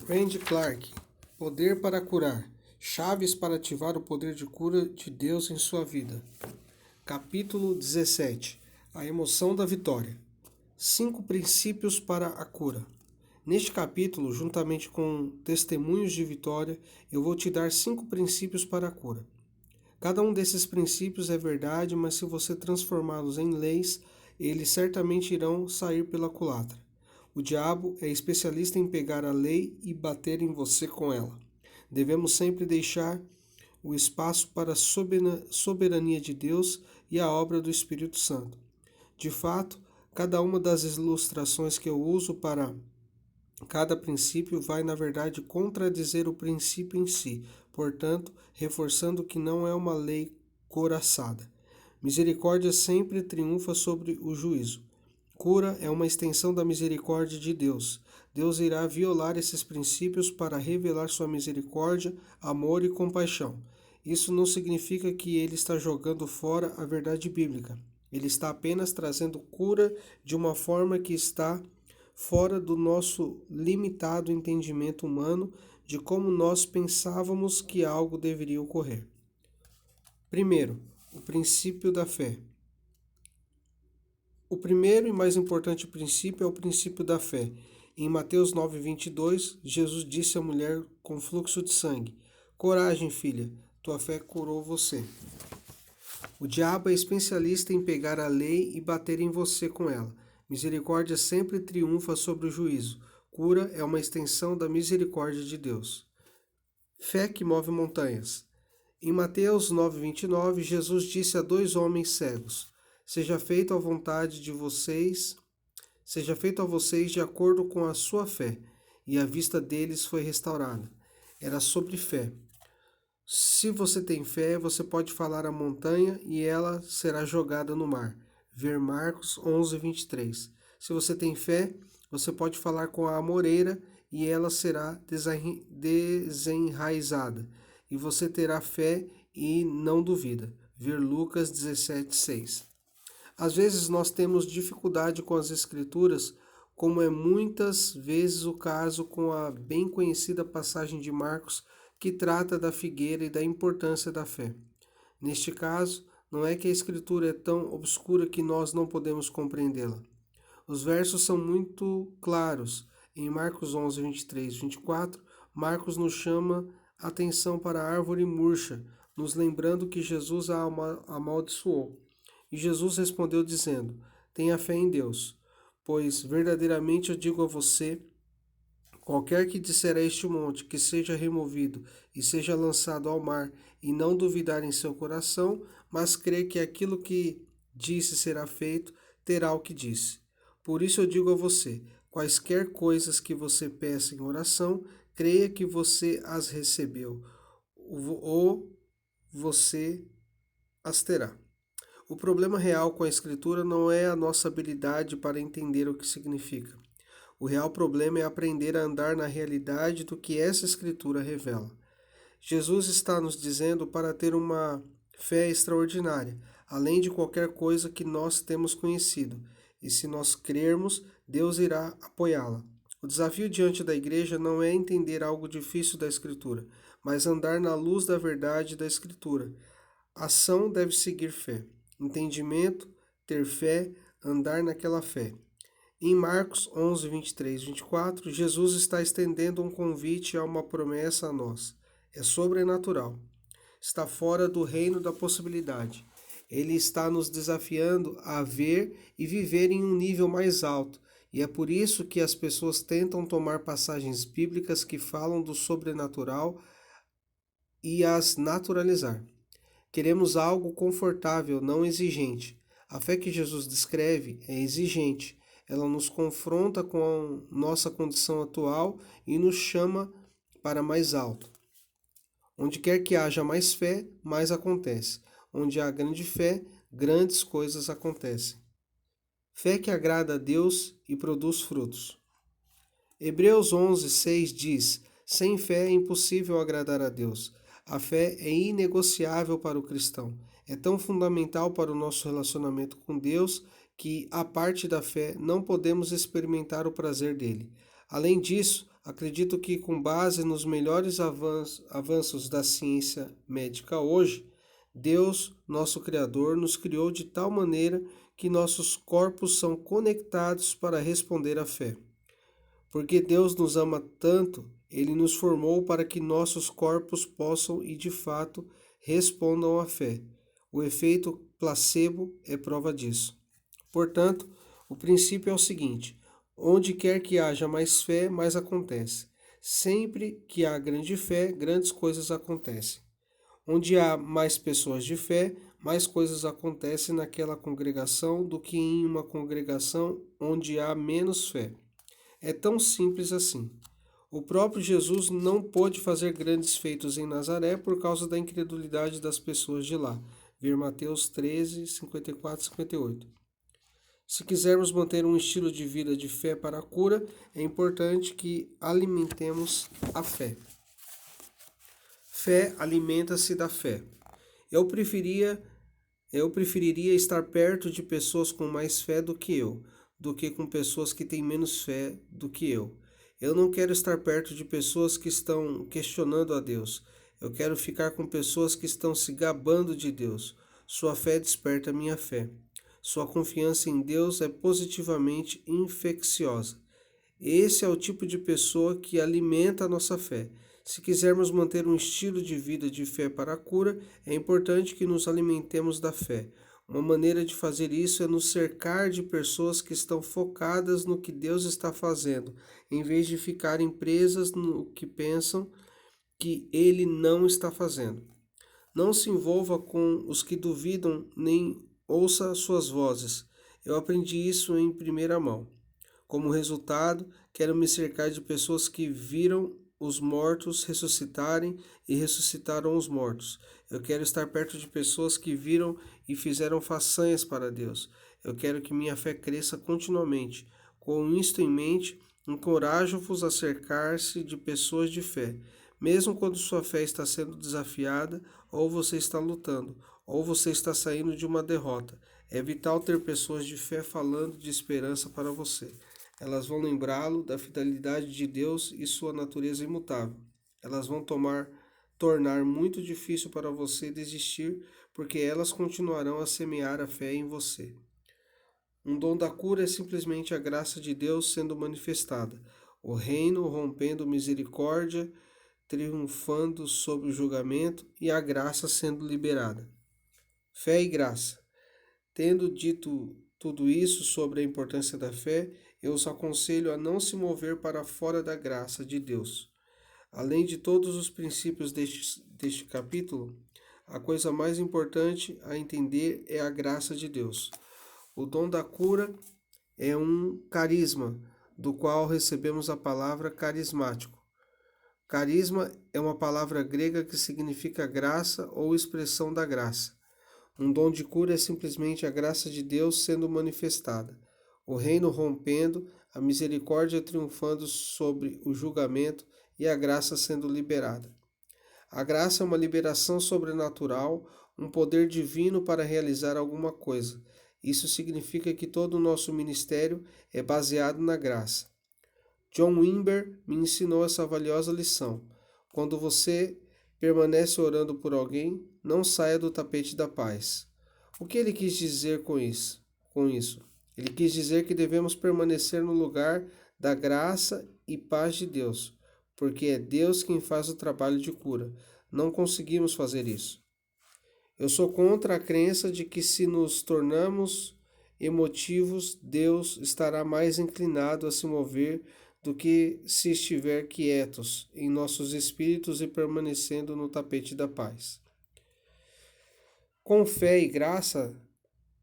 Randy Clark, Poder para curar. Chaves para ativar o poder de cura de Deus em sua vida. Capítulo 17. A emoção da vitória. 5 princípios para a cura. Neste capítulo, juntamente com testemunhos de vitória, eu vou te dar 5 princípios para a cura. Cada um desses princípios é verdade, mas se você transformá-los em leis, eles certamente irão sair pela culatra. O diabo é especialista em pegar a lei e bater em você com ela. Devemos sempre deixar o espaço para a soberania de Deus e a obra do Espírito Santo. De fato, cada uma das ilustrações que eu uso para cada princípio vai, na verdade, contradizer o princípio em si, portanto, reforçando que não é uma lei coraçada. Misericórdia sempre triunfa sobre o juízo. Cura é uma extensão da misericórdia de Deus. Deus irá violar esses princípios para revelar sua misericórdia, amor e compaixão. Isso não significa que ele está jogando fora a verdade bíblica. Ele está apenas trazendo cura de uma forma que está fora do nosso limitado entendimento humano de como nós pensávamos que algo deveria ocorrer. Primeiro, o princípio da fé. O primeiro e mais importante princípio é o princípio da fé. Em Mateus 9:22, Jesus disse à mulher com fluxo de sangue: Coragem, filha, tua fé curou você. O diabo é especialista em pegar a lei e bater em você com ela. Misericórdia sempre triunfa sobre o juízo. Cura é uma extensão da misericórdia de Deus. Fé que move montanhas. Em Mateus 9:29, Jesus disse a 2 homens cegos: Seja feito a vontade de vocês, seja feito a vocês de acordo com a sua fé. E a vista deles foi restaurada. Era sobre fé. Se você tem fé, você pode falar à montanha e ela será jogada no mar. Ver Marcos 11:23. Se você tem fé, você pode falar com a amoreira e ela será desenraizada. E você terá fé e não duvida. Ver Lucas 17:6. Às vezes nós temos dificuldade com as escrituras, como é muitas vezes o caso com a bem conhecida passagem de Marcos que trata da figueira e da importância da fé. Neste caso, não é que a escritura é tão obscura que nós não podemos compreendê-la. Os versos são muito claros. Em Marcos 11:23-24, Marcos nos chama a atenção para a árvore murcha, nos lembrando que Jesus a amaldiçoou. E Jesus respondeu dizendo: Tenha fé em Deus, pois verdadeiramente eu digo a você, qualquer que disser a este monte que seja removido e seja lançado ao mar, e não duvidar em seu coração, mas crer que aquilo que disse será feito, terá o que disse. Por isso eu digo a você, quaisquer coisas que você peça em oração, creia que você as recebeu, ou você as terá. O problema real com a escritura não é a nossa habilidade para entender o que significa. O real problema é aprender a andar na realidade do que essa escritura revela. Jesus está nos dizendo para ter uma fé extraordinária, além de qualquer coisa que nós temos conhecido. E se nós crermos, Deus irá apoiá-la. O desafio diante da igreja não é entender algo difícil da escritura, mas andar na luz da verdade da escritura. Ação deve seguir fé. Entendimento, ter fé, andar naquela fé. Em Marcos 11:23-24, Jesus está estendendo um convite a uma promessa a nós. É sobrenatural. Está fora do reino da possibilidade. Ele está nos desafiando a ver e viver em um nível mais alto. E é por isso que as pessoas tentam tomar passagens bíblicas que falam do sobrenatural e as naturalizar. Queremos algo confortável, não exigente. A fé que Jesus descreve é exigente. Ela nos confronta com a nossa condição atual e nos chama para mais alto. Onde quer que haja mais fé, mais acontece. Onde há grande fé, grandes coisas acontecem. Fé que agrada a Deus e produz frutos. Hebreus 11:6 diz: Sem fé é impossível agradar a Deus. A fé é inegociável para o cristão. É tão fundamental para o nosso relacionamento com Deus que, a parte da fé, não podemos experimentar o prazer dele. Além disso, Acredito que, com base nos melhores avanços da ciência médica hoje, Deus, nosso Criador, nos criou de tal maneira que nossos corpos são conectados para responder à fé. Porque Deus nos ama tanto, Ele nos formou para que nossos corpos possam e de fato respondam à fé. O efeito placebo é prova disso. Portanto, o princípio é o seguinte: onde quer que haja mais fé, mais acontece. Sempre que há grande fé, grandes coisas acontecem. Onde há mais pessoas de fé, mais coisas acontecem naquela congregação do que em uma congregação onde há menos fé. É tão simples assim. O próprio Jesus não pôde fazer grandes feitos em Nazaré por causa da incredulidade das pessoas de lá. Ver Mateus 13, 54 e 58. Se quisermos manter um estilo de vida de fé para a cura, é importante que alimentemos a fé. Fé alimenta-se da fé. Eu preferiria estar perto de pessoas com mais fé do que com pessoas que têm menos fé do que eu. Eu não quero estar perto de pessoas que estão questionando a Deus. Eu quero ficar com pessoas que estão se gabando de Deus. Sua fé desperta minha fé. Sua confiança em Deus é positivamente infecciosa. Esse é o tipo de pessoa que alimenta a nossa fé. Se quisermos manter um estilo de vida de fé para a cura, é importante que nos alimentemos da fé. Uma maneira de fazer isso é nos cercar de pessoas que estão focadas no que Deus está fazendo, em vez de ficarem presas no que pensam que Ele não está fazendo. Não se envolva com os que duvidam, nem ouça suas vozes. Eu aprendi isso em primeira mão. Como resultado, quero me cercar de pessoas que viram os mortos ressuscitarem e ressuscitaram os mortos. Eu quero estar perto de pessoas que viram e fizeram façanhas para Deus. Eu quero que minha fé cresça continuamente. Com isto em mente, encorajo-vos a cercar-se de pessoas de fé, mesmo quando sua fé está sendo desafiada, ou você está lutando, ou você está saindo de uma derrota. É vital ter pessoas de fé falando de esperança para você. Elas vão lembrá-lo da fidelidade de Deus e sua natureza imutável. Elas vão tornar muito difícil para você desistir, porque elas continuarão a semear a fé em você. Um dom da cura é simplesmente a graça de Deus sendo manifestada, o reino rompendo misericórdia, triunfando sobre o julgamento e a graça sendo liberada. Fé e graça. Tendo dito tudo isso sobre a importância da fé, eu os aconselho a não se mover para fora da graça de Deus. Além de todos os princípios deste capítulo, a coisa mais importante a entender é a graça de Deus. O dom da cura é um carisma, do qual recebemos a palavra carismático. Carisma é uma palavra grega que significa graça ou expressão da graça. Um dom de cura é simplesmente a graça de Deus sendo manifestada, o reino rompendo, a misericórdia triunfando sobre o julgamento e a graça sendo liberada. A graça é uma liberação sobrenatural, um poder divino para realizar alguma coisa. Isso significa que todo o nosso ministério é baseado na graça. John Wimber me ensinou essa valiosa lição. Quando você permanece orando por alguém, não saia do tapete da paz. O que ele quis dizer com isso? Ele quis dizer que devemos permanecer no lugar da graça e paz de Deus, porque é Deus quem faz o trabalho de cura. Não conseguimos fazer isso. Eu sou contra a crença de que se nos tornamos emotivos, Deus estará mais inclinado a se mover do que se estiver quietos em nossos espíritos e permanecendo no tapete da paz. Com fé e graça,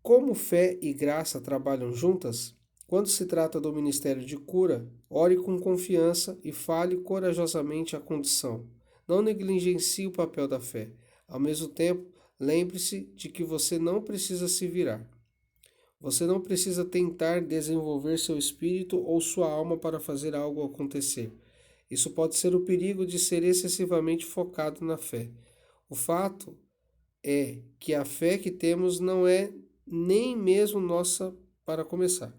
como fé e graça trabalham juntas? Quando se trata do ministério de cura, ore com confiança e fale corajosamente a condição. Não negligencie o papel da fé. Ao mesmo tempo, lembre-se de que você não precisa se virar. Você não precisa tentar desenvolver seu espírito ou sua alma para fazer algo acontecer. Isso pode ser o perigo de ser excessivamente focado na fé. O fato é que a fé que temos não é nem mesmo nossa para começar.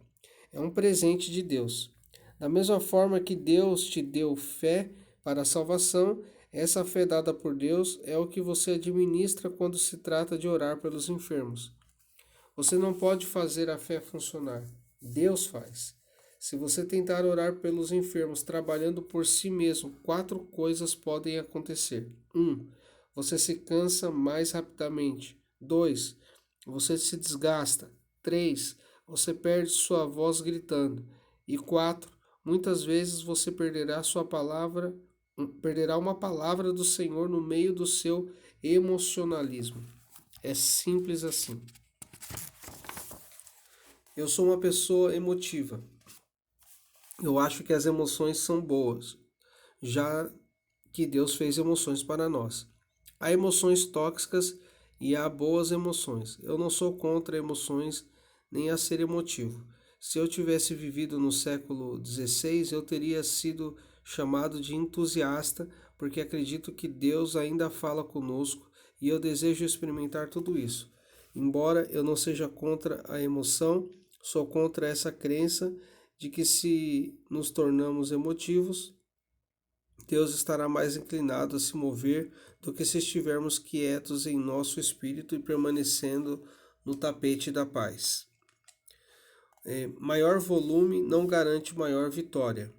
É um presente de Deus. Da mesma forma que Deus te deu fé para a salvação, essa fé dada por Deus é o que você administra quando se trata de orar pelos enfermos. Você não pode fazer a fé funcionar. Deus faz. Se você tentar orar pelos enfermos trabalhando por si mesmo, 4 coisas podem acontecer. 1. Você se cansa mais rapidamente. 2. Você se desgasta. 3. Você perde sua voz gritando. E 4. Muitas vezes você perderá uma palavra do Senhor no meio do seu emocionalismo. É simples assim. Eu sou uma pessoa emotiva. Eu acho que as emoções são boas, já que Deus fez emoções para nós. Há emoções tóxicas e há boas emoções. Eu não sou contra emoções nem a ser emotivo. Se eu tivesse vivido no século XVI, eu teria sido chamado de entusiasta, porque acredito que Deus ainda fala conosco e eu desejo experimentar tudo isso. Embora eu não seja contra a emoção, sou contra essa crença de que se nos tornamos emotivos, Deus estará mais inclinado a se mover do que se estivermos quietos em nosso espírito e permanecendo no tapete da paz. Maior volume não garante maior vitória.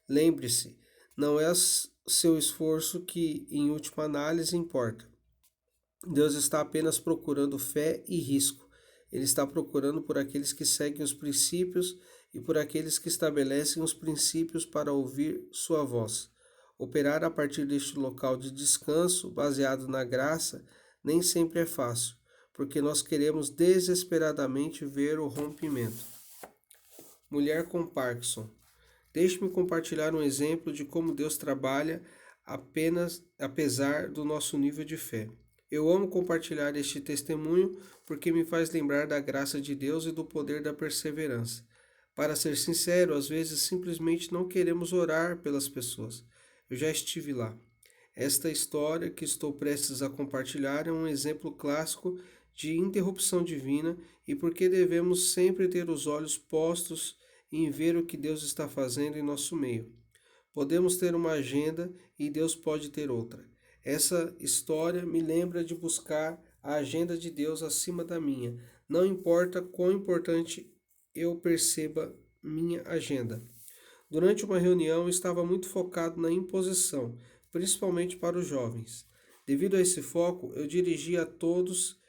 Lembre-se, não é seu esforço que, em última análise, importa. Deus está apenas procurando fé e risco. Ele está procurando por aqueles que seguem os princípios e por aqueles que estabelecem os princípios para ouvir sua voz. Operar a partir deste local de descanso, baseado na graça, nem sempre é fácil, porque nós queremos desesperadamente ver o rompimento. Mulher com Parkinson. Deixe-me compartilhar um exemplo de como Deus trabalha apesar do nosso nível de fé. Eu amo compartilhar este testemunho porque me faz lembrar da graça de Deus e do poder da perseverança. Para ser sincero, às vezes simplesmente não queremos orar pelas pessoas. Eu já estive lá. Esta história que estou prestes a compartilhar é um exemplo clássico de interrupção divina e porque devemos sempre ter os olhos postos em ver o que Deus está fazendo em nosso meio. Podemos ter uma agenda e Deus pode ter outra. Essa história me lembra de buscar a agenda de Deus acima da minha. Não importa quão importante eu perceba minha agenda. Durante uma reunião, estava muito focado na imposição, principalmente para os jovens. Devido a esse foco, eu dirigia a todos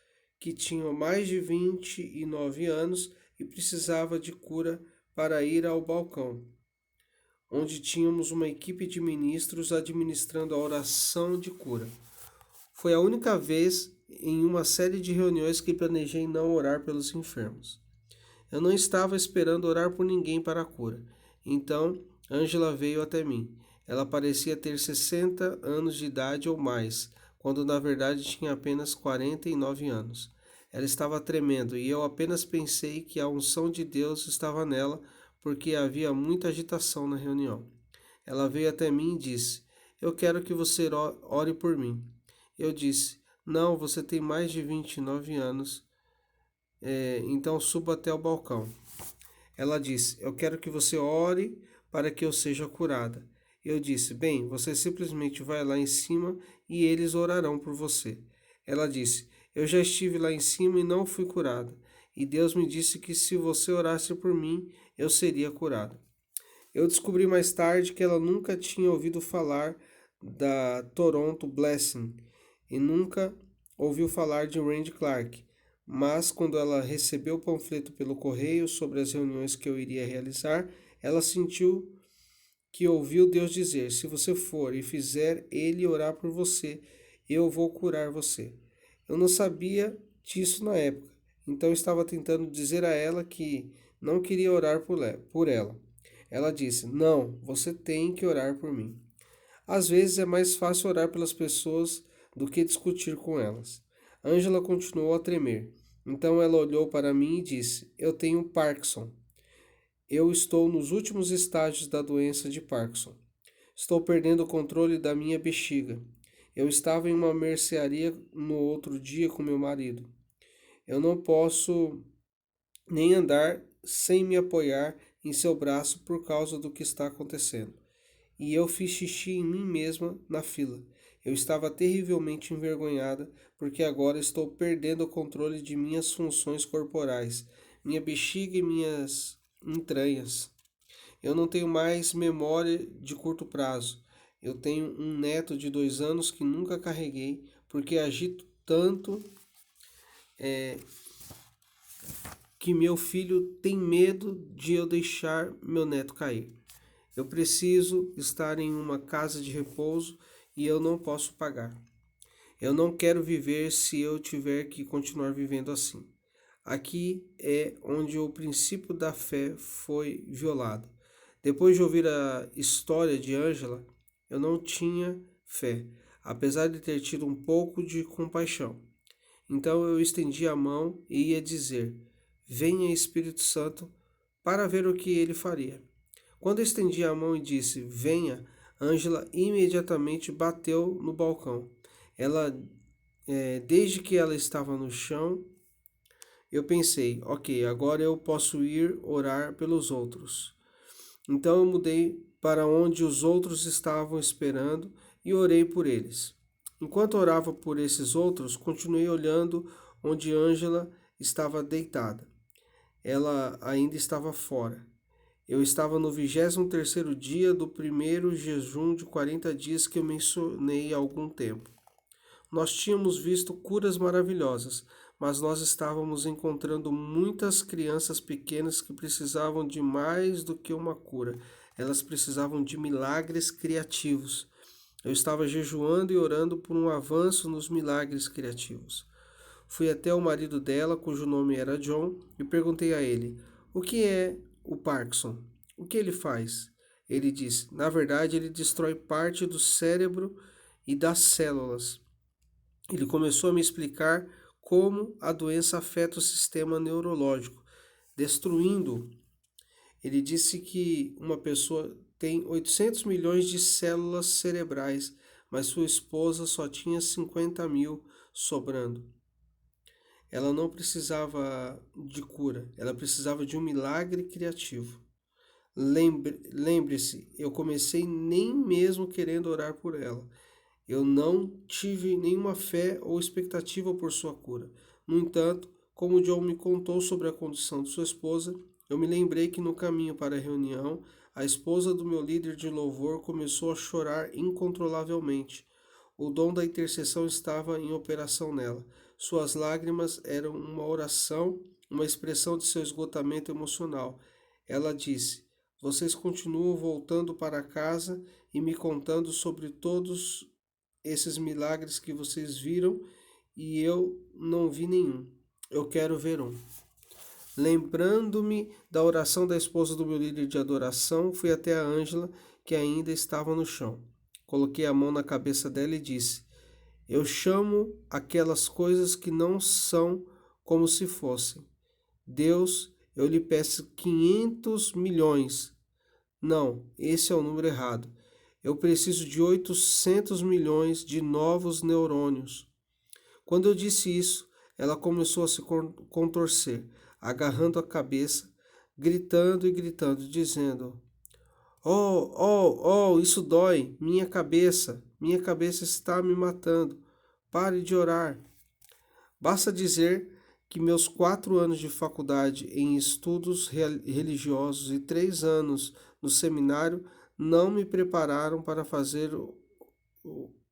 que tinham mais de 29 anos e precisava de cura para ir ao balcão, onde tínhamos uma equipe de ministros administrando a oração de cura. Foi a única vez em uma série de reuniões que planejei não orar pelos enfermos. Eu não estava esperando orar por ninguém para a cura. Então, Angela veio até mim. Ela parecia ter 60 anos de idade ou mais, quando na verdade tinha apenas 49 anos. Ela estava tremendo e eu apenas pensei que a unção de Deus estava nela porque havia muita agitação na reunião. Ela veio até mim e disse: Eu quero que você ore por mim. Eu disse: Não, você tem mais de 29 anos, então suba até o balcão. Ela disse: Eu quero que você ore para que eu seja curada. Eu disse: Bem, você simplesmente vai lá em cima e eles orarão por você. Ela disse: Eu já estive lá em cima e não fui curada. E Deus me disse que se você orasse por mim, eu seria curada. Eu descobri mais tarde que ela nunca tinha ouvido falar da Toronto Blessing e nunca ouviu falar de Randy Clark. Mas quando ela recebeu o panfleto pelo correio sobre as reuniões que eu iria realizar, ela sentiu que ouviu Deus dizer: Se você for e fizer ele orar por você, eu vou curar você. Eu não sabia disso na época, então estava tentando dizer a ela que não queria orar por ela. Ela disse: Não, você tem que orar por mim. Às vezes é mais fácil orar pelas pessoas do que discutir com elas. Angela continuou a tremer. Então ela olhou para mim e disse: Eu tenho Parkinson. Eu estou nos últimos estágios da doença de Parkinson. Estou perdendo o controle da minha bexiga. Eu estava em uma mercearia no outro dia com meu marido. Eu não posso nem andar sem me apoiar em seu braço por causa do que está acontecendo. E eu fiz xixi em mim mesma na fila. Eu estava terrivelmente envergonhada, porque agora estou perdendo o controle de minhas funções corporais, minha bexiga e minhas entranhas. Eu não tenho mais memória de curto prazo. Eu tenho um neto de 2 anos que nunca carreguei, porque agito tanto que meu filho tem medo de eu deixar meu neto cair. Eu preciso estar em uma casa de repouso e eu não posso pagar. Eu não quero viver se eu tiver que continuar vivendo assim. Aqui é onde o princípio da fé foi violado. Depois de ouvir a história de Ângela, eu não tinha fé, apesar de ter tido um pouco de compaixão. Então eu estendi a mão e ia dizer: Venha, Espírito Santo, para ver o que ele faria. Quando eu estendi a mão e disse: Venha, Ângela imediatamente bateu no balcão. Ela, desde que ela estava no chão, eu pensei: ok, agora eu posso ir orar pelos outros. Então eu mudei para onde os outros estavam esperando e orei por eles. Enquanto orava por esses outros, continuei olhando onde Ângela estava deitada. Ela ainda estava fora. Eu estava no 23º dia do primeiro jejum de 40 dias que eu mencionei há algum tempo. Nós tínhamos visto curas maravilhosas, mas nós estávamos encontrando muitas crianças pequenas que precisavam de mais do que uma cura. Elas precisavam de milagres criativos. Eu estava jejuando e orando por um avanço nos milagres criativos. Fui até o marido dela, cujo nome era John, e perguntei a ele: O que é o Parkinson? O que ele faz? Ele disse: Na verdade, ele destrói parte do cérebro e das células. Ele começou a me explicar como a doença afeta o sistema neurológico, destruindo-o. Ele disse que uma pessoa tem 800 milhões de células cerebrais, mas sua esposa só tinha 50 mil sobrando. Ela não precisava de cura, ela precisava de um milagre criativo. Lembre-se, eu comecei nem mesmo querendo orar por ela. Eu não tive nenhuma fé ou expectativa por sua cura. No entanto, como John me contou sobre a condição de sua esposa, eu me lembrei que no caminho para a reunião, a esposa do meu líder de louvor começou a chorar incontrolavelmente. O dom da intercessão estava em operação nela. Suas lágrimas eram uma oração, uma expressão de seu esgotamento emocional. Ela disse: Vocês continuam voltando para casa e me contando sobre todos esses milagres que vocês viram e eu não vi nenhum. Eu quero ver um. Lembrando-me da oração da esposa do meu líder de adoração, fui até a Ângela, que ainda estava no chão. Coloquei a mão na cabeça dela e disse: Eu chamo aquelas coisas que não são como se fossem. Deus, eu lhe peço 500 milhões. Não, esse é o número errado. Eu preciso de 800 milhões de novos neurônios. Quando eu disse isso, ela começou a se contorcer, agarrando a cabeça, gritando e gritando, dizendo: Oh, oh, oh, isso dói, minha cabeça está me matando. Pare de orar. Basta dizer que meus 4 anos de faculdade em estudos religiosos e 3 anos no seminário não me prepararam para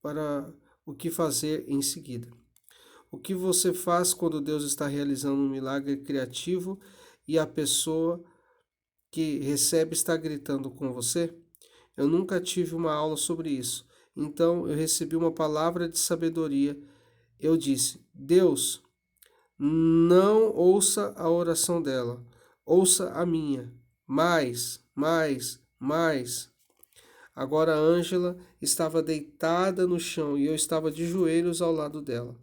para o que fazer em seguida. O que você faz quando Deus está realizando um milagre criativo e a pessoa que recebe está gritando com você? Eu nunca tive uma aula sobre isso. Então eu recebi uma palavra de sabedoria. Eu disse: Deus, não ouça a oração dela, ouça a minha. Mais, mais, mais. Agora Ângela estava deitada no chão e eu estava de joelhos ao lado dela.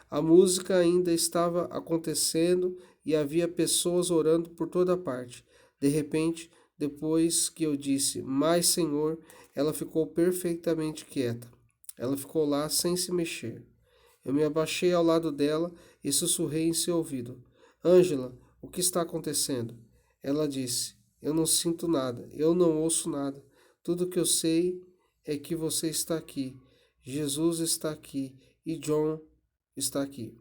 A música ainda estava acontecendo e havia pessoas orando por toda parte. De repente, depois que eu disse: Mas, Senhor, ela ficou perfeitamente quieta. Ela ficou lá sem se mexer. Eu me abaixei ao lado dela e sussurrei em seu ouvido: Ângela, o que está acontecendo? Ela disse: Eu não sinto nada, eu não ouço nada. Tudo que eu sei é que você está aqui, Jesus está aqui e John está aqui.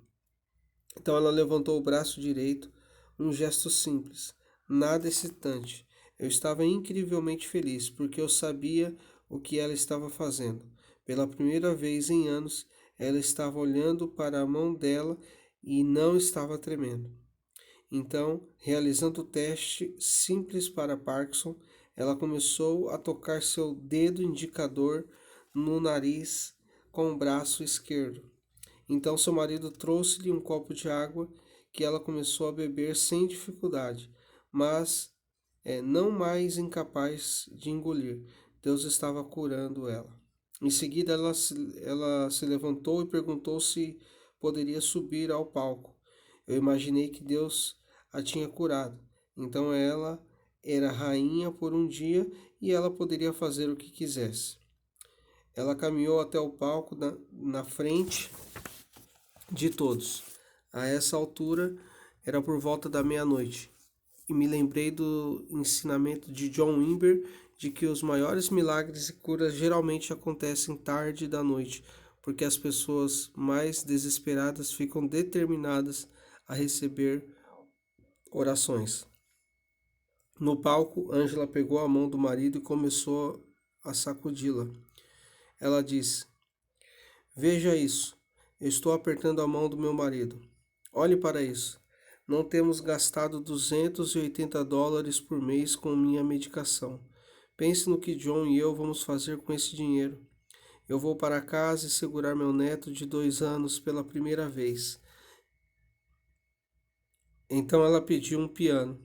Então ela levantou o braço direito, um gesto simples, nada excitante. Eu estava incrivelmente feliz, porque eu sabia o que ela estava fazendo. Pela primeira vez em anos, ela estava olhando para a mão dela e não estava tremendo. Então, realizando o teste simples para Parkinson, ela começou a tocar seu dedo indicador no nariz com o braço esquerdo. Então, seu marido trouxe-lhe um copo de água que ela começou a beber sem dificuldade, mas não mais incapaz de engolir. Deus estava curando ela. Em seguida, ela se levantou e perguntou se poderia subir ao palco. Eu imaginei que Deus a tinha curado. Então ela era rainha por um dia e ela poderia fazer o que quisesse. Ela caminhou até o palco na frente de todos. A essa altura era por volta da meia-noite. E me lembrei do ensinamento de John Wimber de que os maiores milagres e curas geralmente acontecem tarde da noite, porque as pessoas mais desesperadas ficam determinadas a receber orações. No palco, Angela pegou a mão do marido e começou a sacudi-la. Ela disse: Veja isso. Eu estou apertando a mão do meu marido. Olhe para isso. Não temos gastado $280 por mês com minha medicação. Pense no que John e eu vamos fazer com esse dinheiro. Eu vou para casa e segurar meu neto de 2 anos pela primeira vez. Então ela pediu um piano.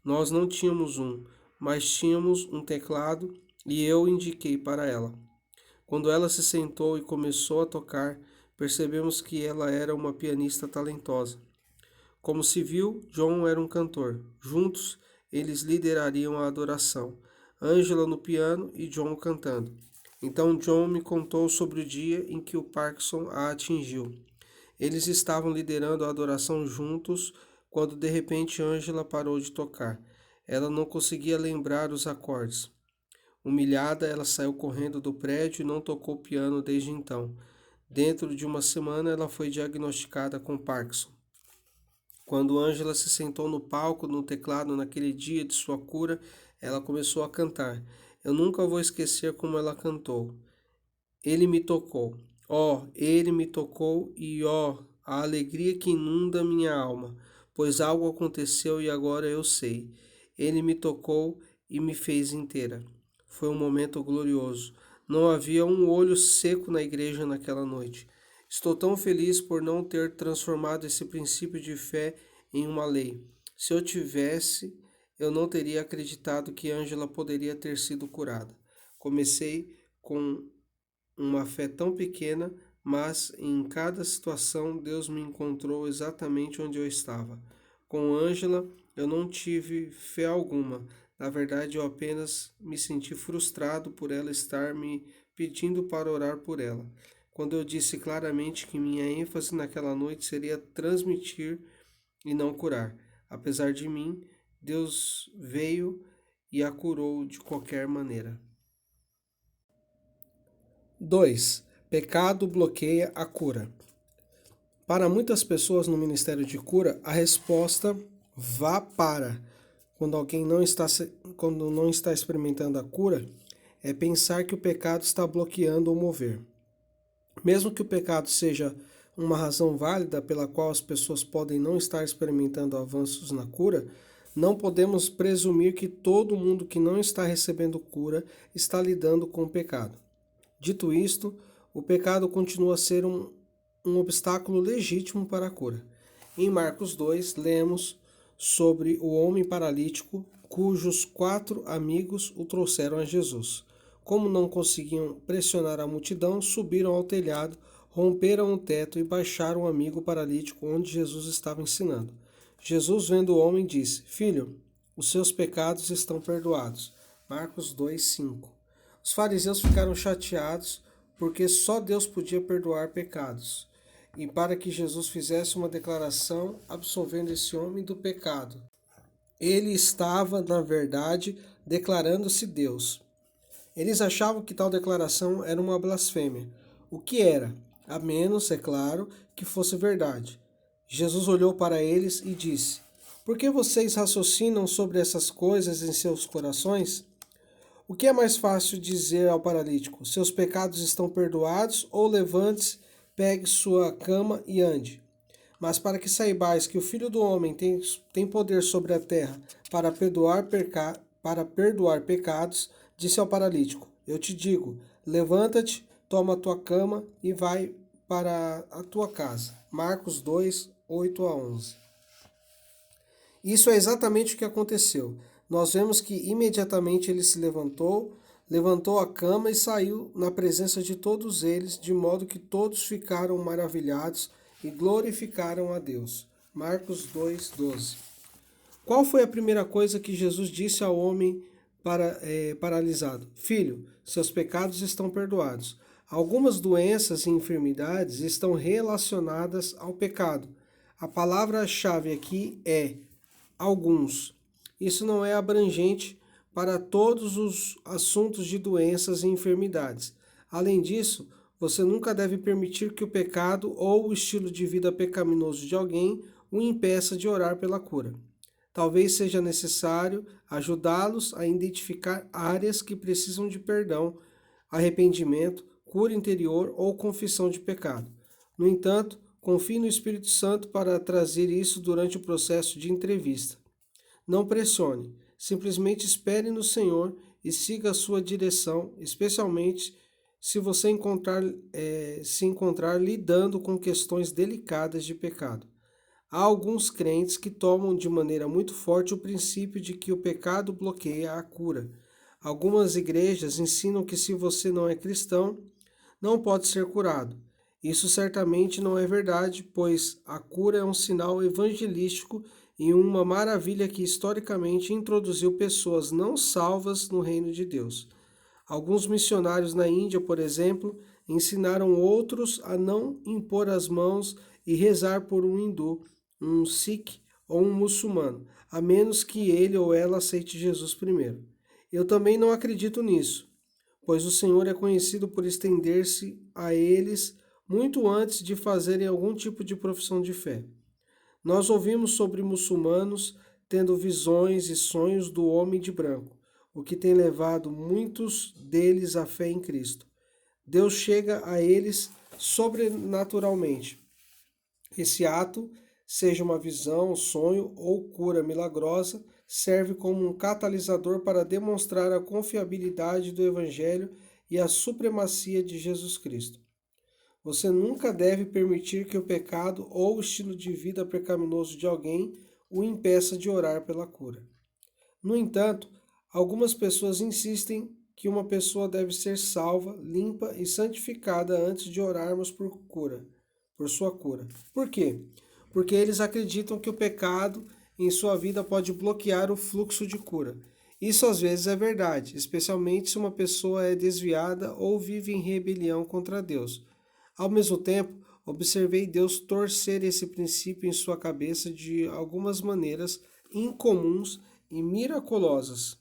Nós não tínhamos um, mas tínhamos um teclado e eu indiquei para ela. Quando ela se sentou e começou a tocar, percebemos que ela era uma pianista talentosa. Como se viu, John era um cantor. Juntos, eles liderariam a adoração. Angela no piano e John cantando. Então John me contou sobre o dia em que o Parkinson a atingiu. Eles estavam liderando a adoração juntos quando de repente Angela parou de tocar. Ela não conseguia lembrar os acordes. Humilhada, ela saiu correndo do prédio e não tocou piano desde então. Dentro de uma semana, ela foi diagnosticada com Parkinson. Quando Angela se sentou no palco, no teclado, naquele dia de sua cura, ela começou a cantar. Eu nunca vou esquecer como ela cantou. Ele me tocou. Ele me tocou e a alegria que inunda minha alma, pois algo aconteceu e agora eu sei. Ele me tocou e me fez inteira. Foi um momento glorioso. Não havia um olho seco na igreja naquela noite. Estou tão feliz por não ter transformado esse princípio de fé em uma lei. Se eu tivesse, eu não teria acreditado que Ângela poderia ter sido curada. Comecei com uma fé tão pequena, mas em cada situação Deus me encontrou exatamente onde eu estava. Com Ângela, eu não tive fé alguma. Na verdade, eu apenas me senti frustrado por ela estar me pedindo para orar por ela. Quando eu disse claramente que minha ênfase naquela noite seria transmitir e não curar. Apesar de mim, Deus veio e a curou de qualquer maneira. 2. Pecado bloqueia a cura. Para muitas pessoas no ministério de cura, a resposta vá para quando não está experimentando a cura é pensar que o pecado está bloqueando o mover. Mesmo que o pecado seja uma razão válida pela qual as pessoas podem não estar experimentando avanços na cura, não podemos presumir que todo mundo que não está recebendo cura está lidando com o pecado. Dito isto, o pecado continua a ser um obstáculo legítimo para a cura. Em Marcos 2, lemos sobre o homem paralítico cujos 4 amigos o trouxeram a Jesus. Como não conseguiam pressionar a multidão, subiram ao telhado, romperam o teto e baixaram o amigo paralítico onde Jesus estava ensinando. Jesus, vendo o homem, disse: Filho, os seus pecados estão perdoados. Marcos 2:5. Os fariseus ficaram chateados porque só Deus podia perdoar pecados. E para que Jesus fizesse uma declaração absolvendo esse homem do pecado, Ele estava, na verdade, declarando-se Deus. Eles achavam que tal declaração era uma blasfêmia. O que era? A menos, é claro, que fosse verdade. Jesus olhou para eles e disse: Por que vocês raciocinam sobre essas coisas em seus corações? O que é mais fácil dizer ao paralítico: Seus pecados estão perdoados, ou levante-se, pegue sua cama e ande? Mas para que saibais que o Filho do Homem tem poder sobre a terra para perdoar pecados, disse ao paralítico: Eu te digo, levanta-te, toma a tua cama e vai para a tua casa. Marcos 2, 8 a 11. Isso é exatamente o que aconteceu. Nós vemos que imediatamente ele se levantou a cama e saiu na presença de todos eles, de modo que todos ficaram maravilhados e glorificaram a Deus. Marcos 2:12. Qual foi a primeira coisa que Jesus disse ao homem paralisado? Filho, seus pecados estão perdoados. Algumas doenças e enfermidades estão relacionadas ao pecado. A palavra-chave aqui é alguns. Isso não é abrangente para todos os assuntos de doenças e enfermidades. Além disso, você nunca deve permitir que o pecado ou o estilo de vida pecaminoso de alguém o impeça de orar pela cura. Talvez seja necessário ajudá-los a identificar áreas que precisam de perdão, arrependimento, cura interior ou confissão de pecado. No entanto, confie no Espírito Santo para trazer isso durante o processo de entrevista. Não pressione, simplesmente espere no Senhor e siga a sua direção, especialmente se você se encontrar lidando com questões delicadas de pecado. Há alguns crentes que tomam de maneira muito forte o princípio de que o pecado bloqueia a cura. Algumas igrejas ensinam que se você não é cristão, não pode ser curado. Isso certamente não é verdade, pois a cura é um sinal evangelístico e uma maravilha que historicamente introduziu pessoas não salvas no reino de Deus. Alguns missionários na Índia, por exemplo, ensinaram outros a não impor as mãos e rezar por um hindu, um sikh ou um muçulmano, a menos que ele ou ela aceite Jesus primeiro. Eu também não acredito nisso, pois o Senhor é conhecido por estender-se a eles muito antes de fazerem algum tipo de profissão de fé. Nós ouvimos sobre muçulmanos tendo visões e sonhos do homem de branco, o que tem levado muitos deles à fé em Cristo. Deus chega a eles sobrenaturalmente. Esse ato, seja uma visão, sonho ou cura milagrosa, serve como um catalisador para demonstrar a confiabilidade do Evangelho e a supremacia de Jesus Cristo. Você nunca deve permitir que o pecado ou o estilo de vida pecaminoso de alguém o impeça de orar pela cura. No entanto, algumas pessoas insistem que uma pessoa deve ser salva, limpa e santificada antes de orarmos por sua cura. Por quê? Porque eles acreditam que o pecado em sua vida pode bloquear o fluxo de cura. Isso às vezes é verdade, especialmente se uma pessoa é desviada ou vive em rebelião contra Deus. Ao mesmo tempo, observei Deus torcer esse princípio em sua cabeça de algumas maneiras incomuns e miraculosas.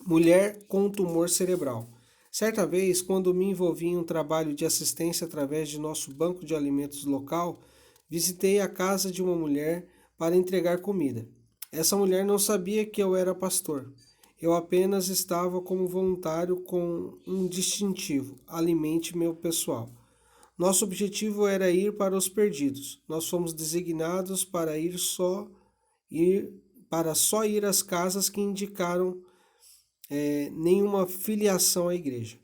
Mulher com tumor cerebral. Certa vez, quando me envolvi em um trabalho de assistência através de nosso banco de alimentos local, visitei a casa de uma mulher para entregar comida. Essa mulher não sabia que eu era pastor. Eu apenas estava como voluntário com um distintivo: alimente meu pessoal. Nosso objetivo era ir para os perdidos. Nós fomos designados para só ir às casas que indicaram nenhuma filiação à igreja.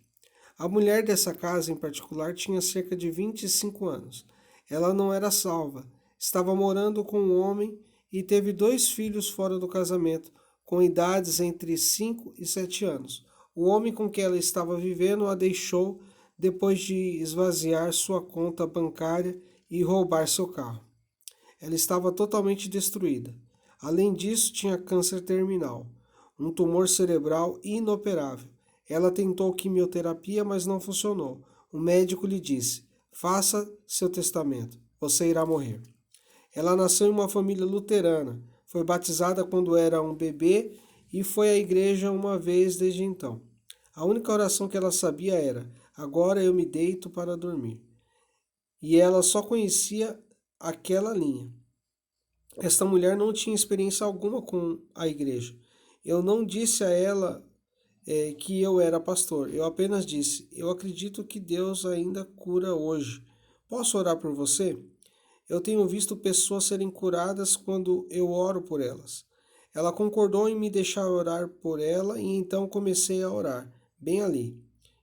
A mulher dessa casa em particular tinha cerca de 25 anos. Ela não era salva, estava morando com um homem e teve 2 filhos fora do casamento, com idades entre 5 e 7 anos. O homem com quem ela estava vivendo a deixou depois de esvaziar sua conta bancária e roubar seu carro. Ela estava totalmente destruída. Além disso, tinha câncer terminal, um tumor cerebral inoperável. Ela tentou quimioterapia, mas não funcionou. O médico lhe disse: faça seu testamento, você irá morrer. Ela nasceu em uma família luterana, Foi batizada quando era um bebê e foi à igreja uma vez desde então. A única oração que ela sabia era: agora eu me deito para dormir. E ela só conhecia aquela linha. Esta mulher não tinha experiência alguma com a igreja. Eu não disse a ela que eu era pastor. Eu apenas disse: eu acredito que Deus ainda cura hoje. Posso orar por você? Eu tenho visto pessoas serem curadas quando eu oro por elas. Ela concordou em me deixar orar por ela e então comecei a orar, bem ali.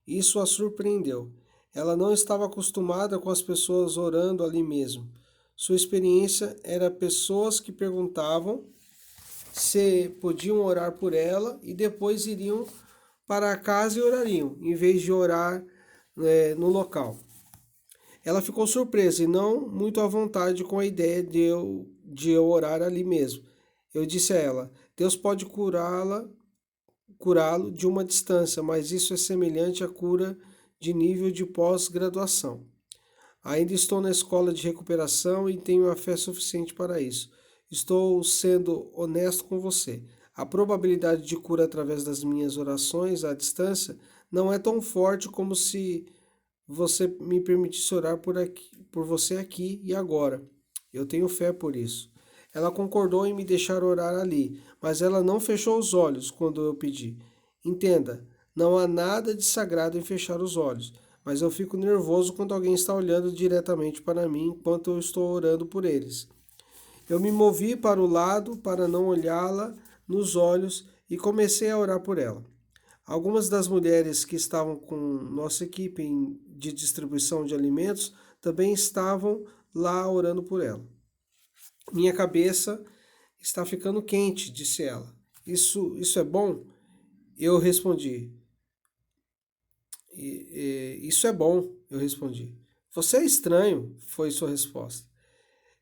Isso a surpreendeu. Ela não estava acostumada com as pessoas orando ali mesmo. Sua experiência era pessoas que perguntavam se podiam orar por ela e depois iriam para casa e orariam, em vez de orar no local. Ela ficou surpresa e não muito à vontade com a ideia de eu orar ali mesmo. Eu disse a ela: Deus pode curá-lo de uma distância, mas isso é semelhante à cura de nível de pós-graduação. Ainda estou na escola de recuperação e tenho a fé suficiente para isso. Estou sendo honesto com você. A probabilidade de cura através das minhas orações à distância não é tão forte como se você me permitisse orar por você aqui e agora. Eu tenho fé por isso. Ela concordou em me deixar orar ali, mas ela não fechou os olhos quando eu pedi. Entenda, não há nada de sagrado em fechar os olhos, mas eu fico nervoso quando alguém está olhando diretamente para mim enquanto eu estou orando por eles. Eu me movi para o lado para não olhá-la nos olhos e comecei a orar por ela. Algumas das mulheres que estavam com nossa equipe de distribuição de alimentos também estavam lá orando por ela. Minha cabeça está ficando quente, disse ela. Isso é bom? Eu respondi. Isso é bom, eu respondi. Você é estranho, foi sua resposta.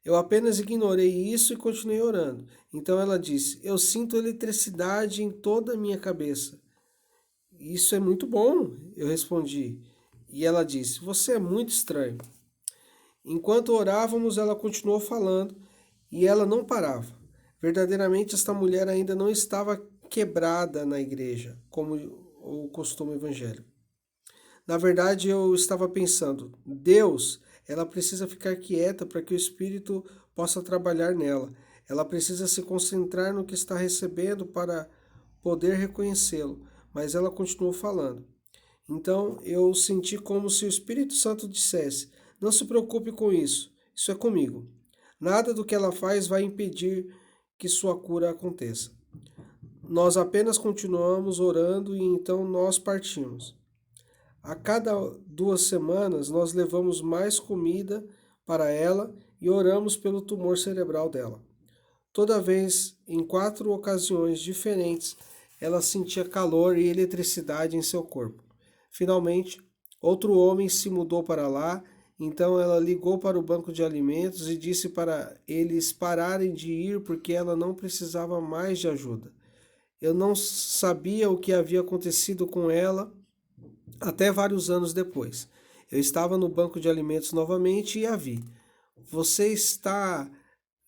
Eu apenas ignorei isso e continuei orando. Então ela disse: eu sinto eletricidade em toda a minha cabeça. Isso é muito bom, eu respondi. E ela disse: você é muito estranho. Enquanto orávamos, ela continuou falando e ela não parava. Verdadeiramente, esta mulher ainda não estava quebrada na igreja, como o costume evangélico. Na verdade, eu estava pensando: Deus, ela precisa ficar quieta para que o Espírito possa trabalhar nela. Ela precisa se concentrar no que está recebendo para poder reconhecê-lo. Mas ela continuou falando. Então eu senti como se o Espírito Santo dissesse: não se preocupe com isso, isso é comigo. Nada do que ela faz vai impedir que sua cura aconteça. Nós apenas continuamos orando e então nós partimos. A cada 2 semanas nós levamos mais comida para ela e oramos pelo tumor cerebral dela. Toda vez, em 4 ocasiões diferentes, ela sentia calor e eletricidade em seu corpo. Finalmente, outro homem se mudou para lá, então ela ligou para o banco de alimentos e disse para eles pararem de ir porque ela não precisava mais de ajuda. Eu não sabia o que havia acontecido com ela até vários anos depois. Eu estava no banco de alimentos novamente e a vi. Você está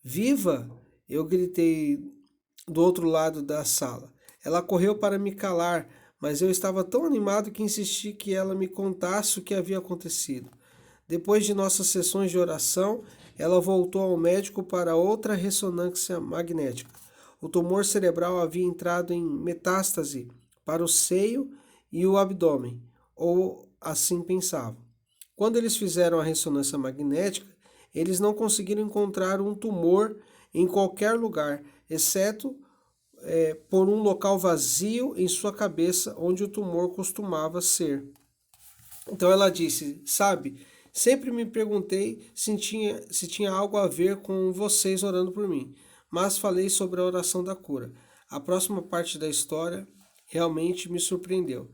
viva? Eu gritei do outro lado da sala. Ela correu para me calar, mas eu estava tão animado que insisti que ela me contasse o que havia acontecido. Depois de nossas sessões de oração, ela voltou ao médico para outra ressonância magnética. O tumor cerebral havia entrado em metástase para o seio e o abdômen, ou assim pensavam. Quando eles fizeram a ressonância magnética, eles não conseguiram encontrar um tumor em qualquer lugar, exceto por um local vazio em sua cabeça onde o tumor costumava ser. Então ela disse: sabe, sempre me perguntei se tinha algo a ver com vocês orando por mim, mas falei sobre a oração da cura. A próxima parte da história realmente me surpreendeu.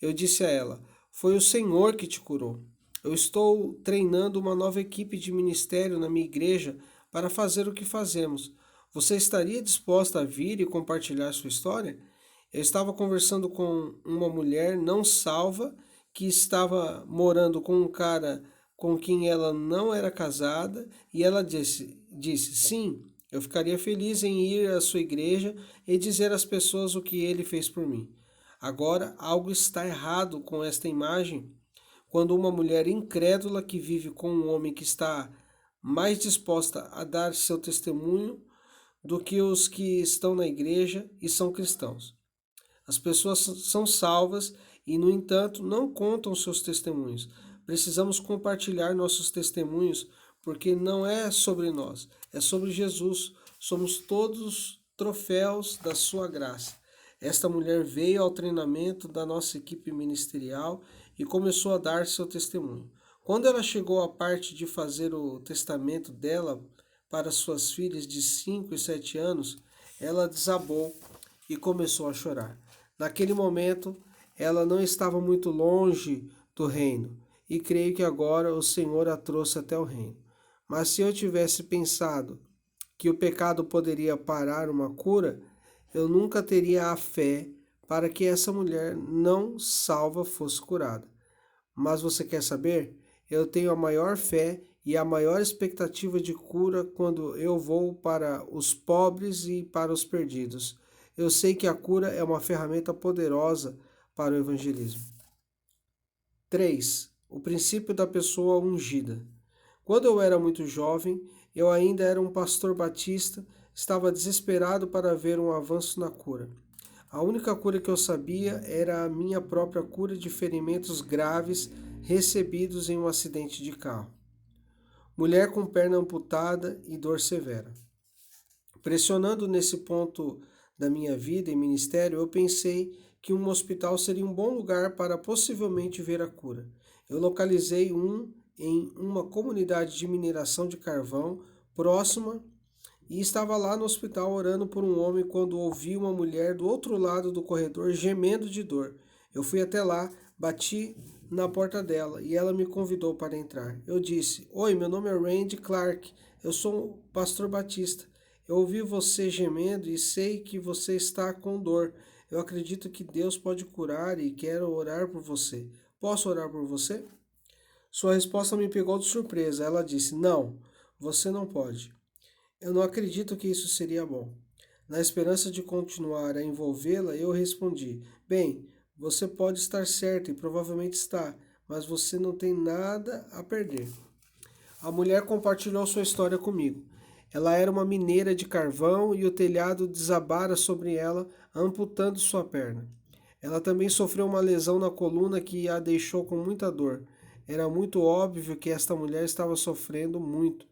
Eu disse a ela: foi o Senhor que te curou. Eu estou treinando uma nova equipe de ministério na minha igreja para fazer o que fazemos. Você estaria disposta a vir e compartilhar sua história? Eu estava conversando com uma mulher não salva que estava morando com um cara com quem ela não era casada e ela disse: sim, Eu ficaria feliz em ir à sua igreja e dizer às pessoas o que ele fez por mim. Agora, algo está errado com esta imagem quando uma mulher incrédula que vive com um homem que está mais disposta a dar seu testemunho do que os que estão na igreja e são cristãos. As pessoas são salvas e, no entanto, não contam seus testemunhos. Precisamos compartilhar nossos testemunhos porque não é sobre nós, é sobre Jesus. Somos todos troféus da sua graça. Esta mulher veio ao treinamento da nossa equipe ministerial e começou a dar seu testemunho. Quando ela chegou à parte de fazer o testamento dela para suas filhas de 5 e 7 anos, ela desabou e começou a chorar. Naquele momento, ela não estava muito longe do reino, e creio que agora o Senhor a trouxe até o reino. Mas se eu tivesse pensado que o pecado poderia parar uma cura, eu nunca teria a fé para que essa mulher não salva fosse curada. Mas você quer saber? Eu tenho a maior fé e a maior expectativa de cura quando eu vou para os pobres e para os perdidos. Eu sei que a cura é uma ferramenta poderosa para o evangelismo. 3. O princípio da pessoa ungida. Quando eu era muito jovem, eu ainda era um pastor batista, estava desesperado para ver um avanço na cura. A única cura que eu sabia era a minha própria cura de ferimentos graves recebidos em um acidente de carro. Mulher com perna amputada e dor severa. Pressionando nesse ponto da minha vida e ministério, eu pensei que um hospital seria um bom lugar para possivelmente ver a cura. Eu localizei um em uma comunidade de mineração de carvão próxima e estava lá no hospital orando por um homem quando ouvi uma mulher do outro lado do corredor gemendo de dor. Eu fui até lá, bati na porta dela e ela me convidou para entrar. Eu disse: "Oi, meu nome é Randy Clark, eu sou um pastor batista. Eu ouvi você gemendo e sei que você está com dor. Eu acredito que Deus pode curar e quero orar por você. Posso orar por você?" Sua resposta me pegou de surpresa. Ela disse: "Não, você não pode." Eu não acredito que isso seria bom. Na esperança de continuar a envolvê-la, eu respondi: "Bem, você pode estar certo e provavelmente está, mas você não tem nada a perder." A mulher compartilhou sua história comigo. Ela era uma mineira de carvão e o telhado desabara sobre ela, amputando sua perna. Ela também sofreu uma lesão na coluna que a deixou com muita dor. Era muito óbvio que esta mulher estava sofrendo muito.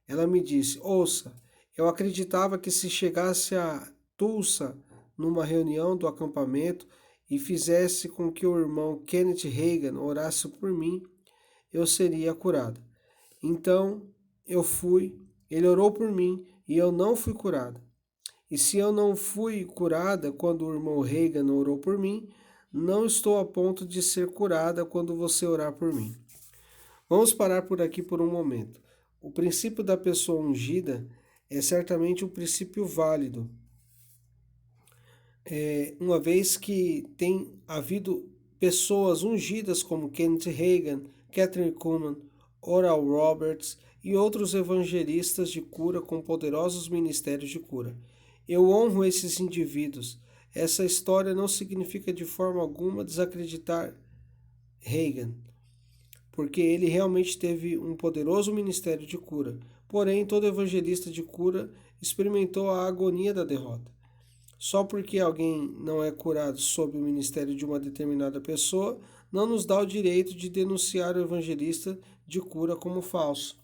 Ela me disse: "Ouça, eu acreditava que se chegasse a Tulsa numa reunião do acampamento e fizesse com que o irmão Kenneth Reagan orasse por mim, eu seria curada. Então eu fui, ele orou por mim e eu não fui curada. E se eu não fui curada quando o irmão Reagan orou por mim, não estou a ponto de ser curada quando você orar por mim." Vamos parar por aqui por um momento. O princípio da pessoa ungida é certamente um princípio válido, uma vez que tem havido pessoas ungidas como Kenneth Reagan, Catherine Kuhlman, Oral Roberts e outros evangelistas de cura com poderosos ministérios de cura. Eu honro esses indivíduos. Essa história não significa de forma alguma desacreditar Reagan, porque ele realmente teve um poderoso ministério de cura. Porém, todo evangelista de cura experimentou a agonia da derrota. Só porque alguém não é curado sob o ministério de uma determinada pessoa, não nos dá o direito de denunciar o evangelista de cura como falso.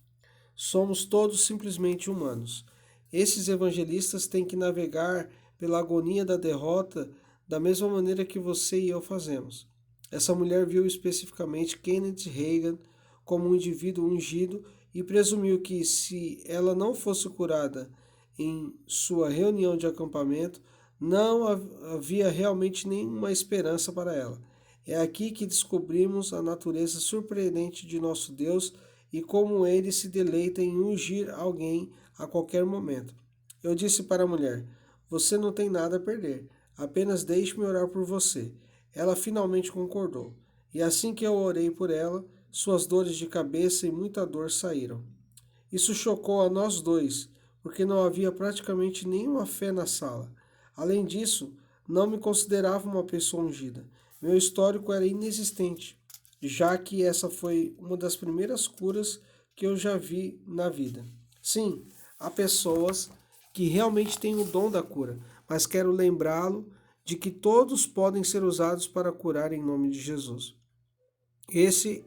Somos todos simplesmente humanos. Esses evangelistas têm que navegar pela agonia da derrota da mesma maneira que você e eu fazemos. Essa mulher viu especificamente Kenneth Reagan como um indivíduo ungido e presumiu que, se ela não fosse curada em sua reunião de acampamento, não havia realmente nenhuma esperança para ela. É aqui que descobrimos a natureza surpreendente de nosso Deus e como ele se deleita em ungir alguém a qualquer momento. Eu disse para a mulher: "Você não tem nada a perder, apenas deixe-me orar por você." Ela finalmente concordou, e assim que eu orei por ela, suas dores de cabeça e muita dor saíram. Isso chocou a nós dois, porque não havia praticamente nenhuma fé na sala. Além disso, não me considerava uma pessoa ungida. Meu histórico era inexistente, já que essa foi uma das primeiras curas que eu já vi na vida. Sim, há pessoas que realmente têm o dom da cura, mas quero lembrá-lo de que todos podem ser usados para curar em nome de Jesus. Esse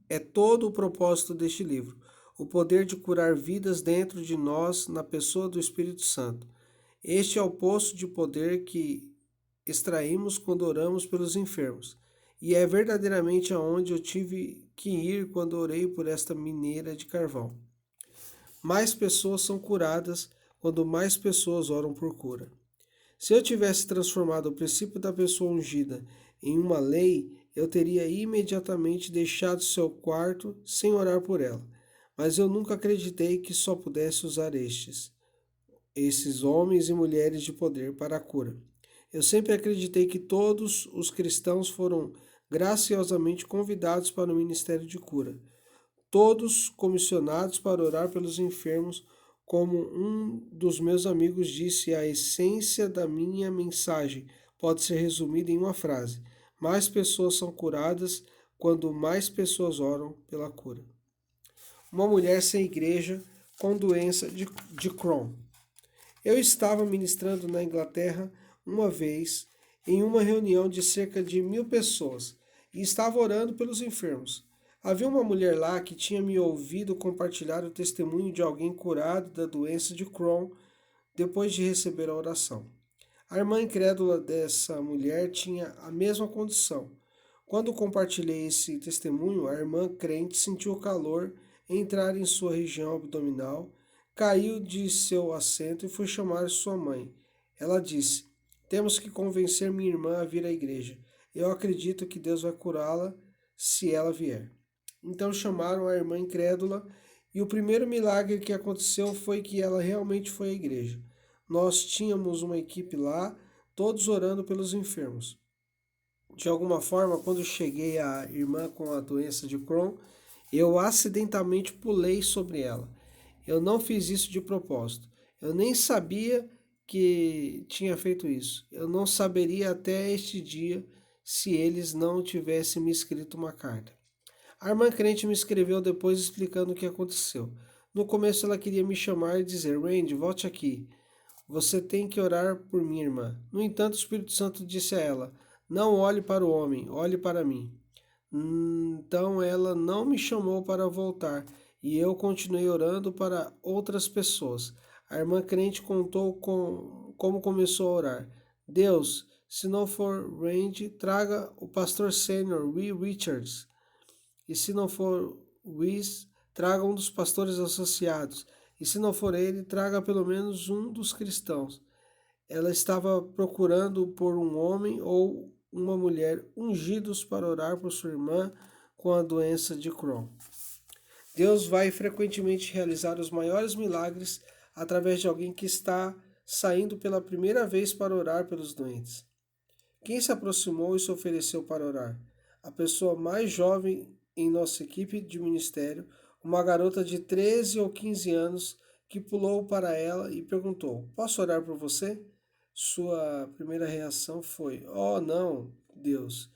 é todo o propósito deste livro, o poder de curar vidas dentro de nós na pessoa do Espírito Santo. Este é o poço de poder que extraímos quando oramos pelos enfermos, e é verdadeiramente aonde eu tive que ir quando orei por esta mineira de carvão. Mais pessoas são curadas quando mais pessoas oram por cura. Se eu tivesse transformado o princípio da pessoa ungida em uma lei, eu teria imediatamente deixado seu quarto sem orar por ela. Mas eu nunca acreditei que só pudesse usar esses homens e mulheres de poder para a cura. Eu sempre acreditei que todos os cristãos foram graciosamente convidados para o ministério de cura, todos comissionados para orar pelos enfermos, como um dos meus amigos disse, a essência da minha mensagem pode ser resumida em uma frase: mais pessoas são curadas quando mais pessoas oram pela cura. Uma mulher sem igreja com doença de Crohn. Eu estava ministrando na Inglaterra uma vez em uma reunião de cerca de 1.000 pessoas e estava orando pelos enfermos. Havia uma mulher lá que tinha me ouvido compartilhar o testemunho de alguém curado da doença de Crohn depois de receber a oração. A irmã incrédula dessa mulher tinha a mesma condição. Quando compartilhei esse testemunho, a irmã crente sentiu o calor entrar em sua região abdominal, caiu de seu assento e foi chamar sua mãe. Ela disse: temos que convencer minha irmã a vir à igreja. Eu acredito que Deus vai curá-la se ela vier. Então chamaram a irmã incrédula e o primeiro milagre que aconteceu foi que ela realmente foi à igreja. Nós tínhamos uma equipe lá, todos orando pelos enfermos. De alguma forma, quando cheguei à irmã com a doença de Crohn, eu acidentalmente pulei sobre ela. Eu não fiz isso de propósito. Eu nem sabia que tinha feito isso. Eu não saberia até este dia se eles não tivessem me escrito uma carta. A irmã crente me escreveu depois explicando o que aconteceu. No começo ela queria me chamar e dizer: Randy, volte aqui. Você tem que orar por minha irmã. No entanto, o Espírito Santo disse a ela: não olhe para o homem, olhe para mim. Então ela não me chamou para voltar e eu continuei orando para outras pessoas. A irmã crente contou como começou a orar. Deus, se não for Randy, traga o pastor sênior, Wee Richards. E se não for Wes, traga um dos pastores associados. E se não for ele, traga pelo menos um dos cristãos. Ela estava procurando por um homem ou uma mulher ungidos para orar por sua irmã com a doença de Crohn. Deus vai frequentemente realizar os maiores milagres através de alguém que está saindo pela primeira vez para orar pelos doentes. Quem se aproximou e se ofereceu para orar? A pessoa mais jovem em nossa equipe de ministério, uma garota de 13 ou 15 anos que pulou para ela e perguntou: posso orar por você? Sua primeira reação foi: oh, não, Deus,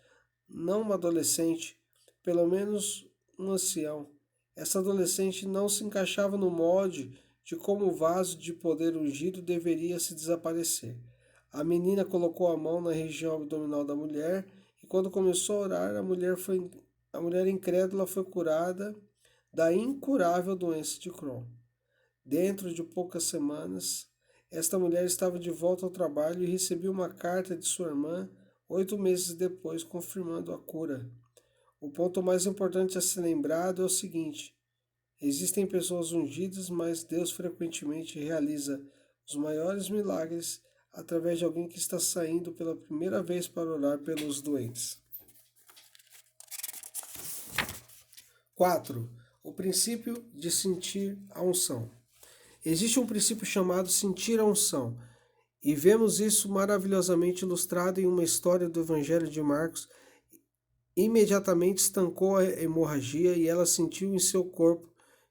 não uma adolescente, pelo menos um ancião. Essa adolescente não se encaixava no molde de como o vaso de poder ungido deveria se desaparecer. A menina colocou a mão na região abdominal da mulher e quando começou a orar, a mulher incrédula foi curada da incurável doença de Crohn. Dentro de poucas semanas, esta mulher estava de volta ao trabalho e recebeu uma carta de sua irmã 8 meses depois, confirmando a cura. O ponto mais importante a ser lembrado é o seguinte: existem pessoas ungidas, mas Deus frequentemente realiza os maiores milagres através de alguém que está saindo pela primeira vez para orar pelos doentes. 4. O princípio de sentir a unção. Existe um princípio chamado sentir a unção, e vemos isso maravilhosamente ilustrado em uma história do Evangelho de Marcos. Imediatamente estancou a hemorragia e ela sentiu em seu corpo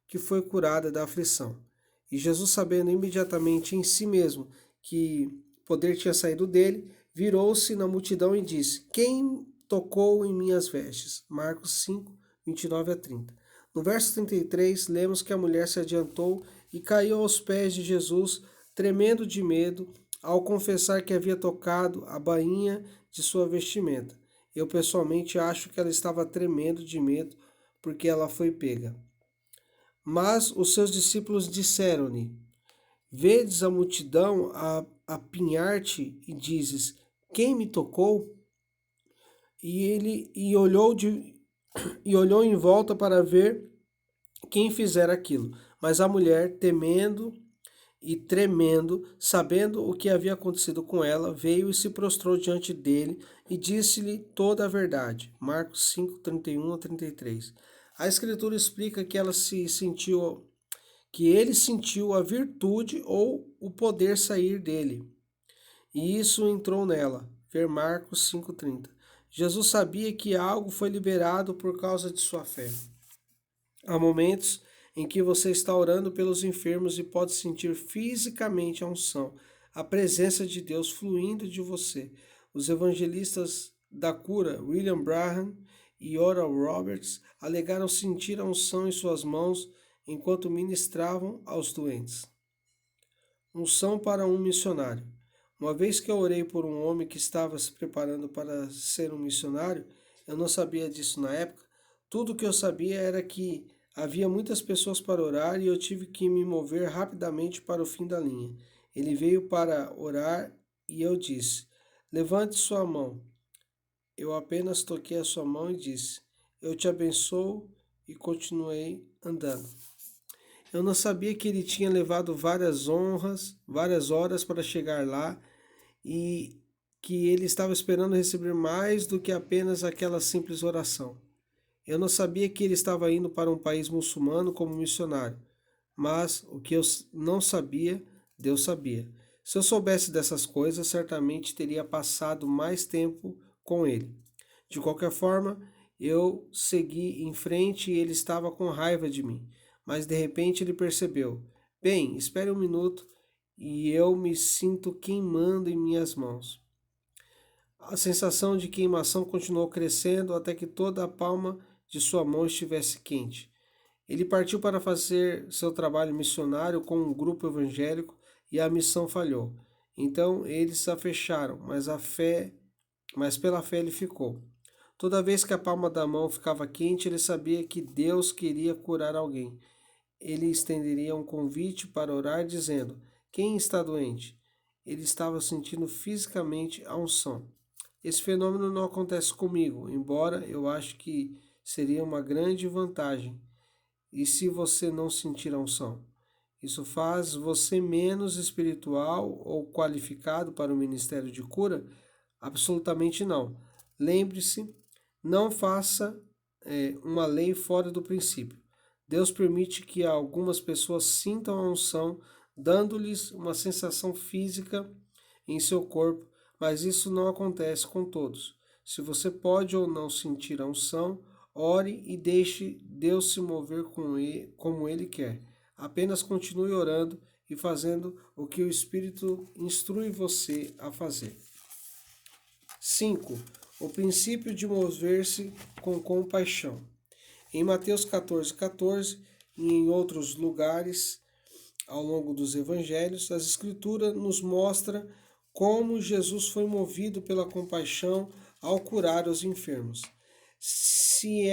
que foi curada da aflição. E Jesus, sabendo imediatamente em si mesmo que o poder tinha saído dele, virou-se na multidão e disse: Quem tocou em minhas vestes? Marcos 5, 29 a 30. No verso 33, lemos que a mulher se adiantou e caiu aos pés de Jesus, tremendo de medo, ao confessar que havia tocado a bainha de sua vestimenta. Eu pessoalmente acho que ela estava tremendo de medo porque ela foi pega. Mas os seus discípulos disseram-lhe: Vedes a multidão a apinhar-te e dizes: Quem me tocou? E olhou em volta para ver quem fizera aquilo. Mas a mulher, temendo e tremendo, sabendo o que havia acontecido com ela, veio e se prostrou diante dele e disse-lhe toda a verdade. Marcos 5, 31 a 33. A Escritura explica que que ele sentiu a virtude ou o poder sair dele. E isso entrou nela. Ver Marcos 5,30. Jesus sabia que algo foi liberado por causa de sua fé. Há momentos em que você está orando pelos enfermos e pode sentir fisicamente a unção, a presença de Deus fluindo de você. Os evangelistas da cura, William Branham e Oral Roberts, alegaram sentir a unção em suas mãos enquanto ministravam aos doentes. Unção para um missionário. Uma vez que eu orei por um homem que estava se preparando para ser um missionário, eu não sabia disso na época. Tudo o que eu sabia era que havia muitas pessoas para orar e eu tive que me mover rapidamente para o fim da linha. Ele veio para orar e eu disse: Levante sua mão. Eu apenas toquei a sua mão e disse: Eu te abençoo e continuei andando. Eu não sabia que ele tinha levado várias horas para chegar lá e que ele estava esperando receber mais do que apenas aquela simples oração. Eu não sabia que ele estava indo para um país muçulmano como missionário, mas o que eu não sabia, Deus sabia. Se eu soubesse dessas coisas, certamente teria passado mais tempo com ele. De qualquer forma, eu segui em frente e ele estava com raiva de mim. Mas de repente ele percebeu: Bem, espere um minuto e eu me sinto queimando em minhas mãos. A sensação de queimação continuou crescendo até que toda a palma de sua mão estivesse quente. Ele partiu para fazer seu trabalho missionário com um grupo evangélico e a missão falhou. Então eles a fecharam, mas pela fé ele ficou. Toda vez que a palma da mão ficava quente, ele sabia que Deus queria curar alguém. Ele estenderia um convite para orar, dizendo: Quem está doente? Ele estava sentindo fisicamente a unção. Esse fenômeno não acontece comigo, embora eu acho que seria uma grande vantagem. E se você não sentir a unção? Isso faz você menos espiritual ou qualificado para o ministério de cura? Absolutamente não. Lembre-se, não faça uma lei fora do princípio. Deus permite que algumas pessoas sintam a unção, dando-lhes uma sensação física em seu corpo, mas isso não acontece com todos. Se você pode ou não sentir a unção, ore e deixe Deus se mover como Ele quer. Apenas continue orando e fazendo o que o Espírito instrui você a fazer. 5. O princípio de mover-se com compaixão. Em Mateus 14,14 e em outros lugares ao longo dos evangelhos, as Escrituras nos mostram como Jesus foi movido pela compaixão ao curar os enfermos. Se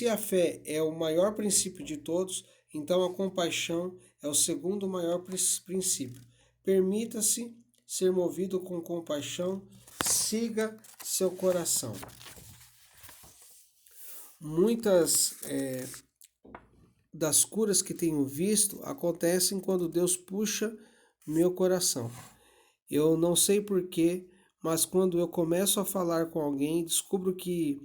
a fé é o maior princípio de todos, então a compaixão é o segundo maior princípio. Permita-se ser movido com compaixão, siga seu coração. Muitas das curas que tenho visto acontecem quando Deus puxa meu coração. Eu não sei porquê, mas quando eu começo a falar com alguém, descubro que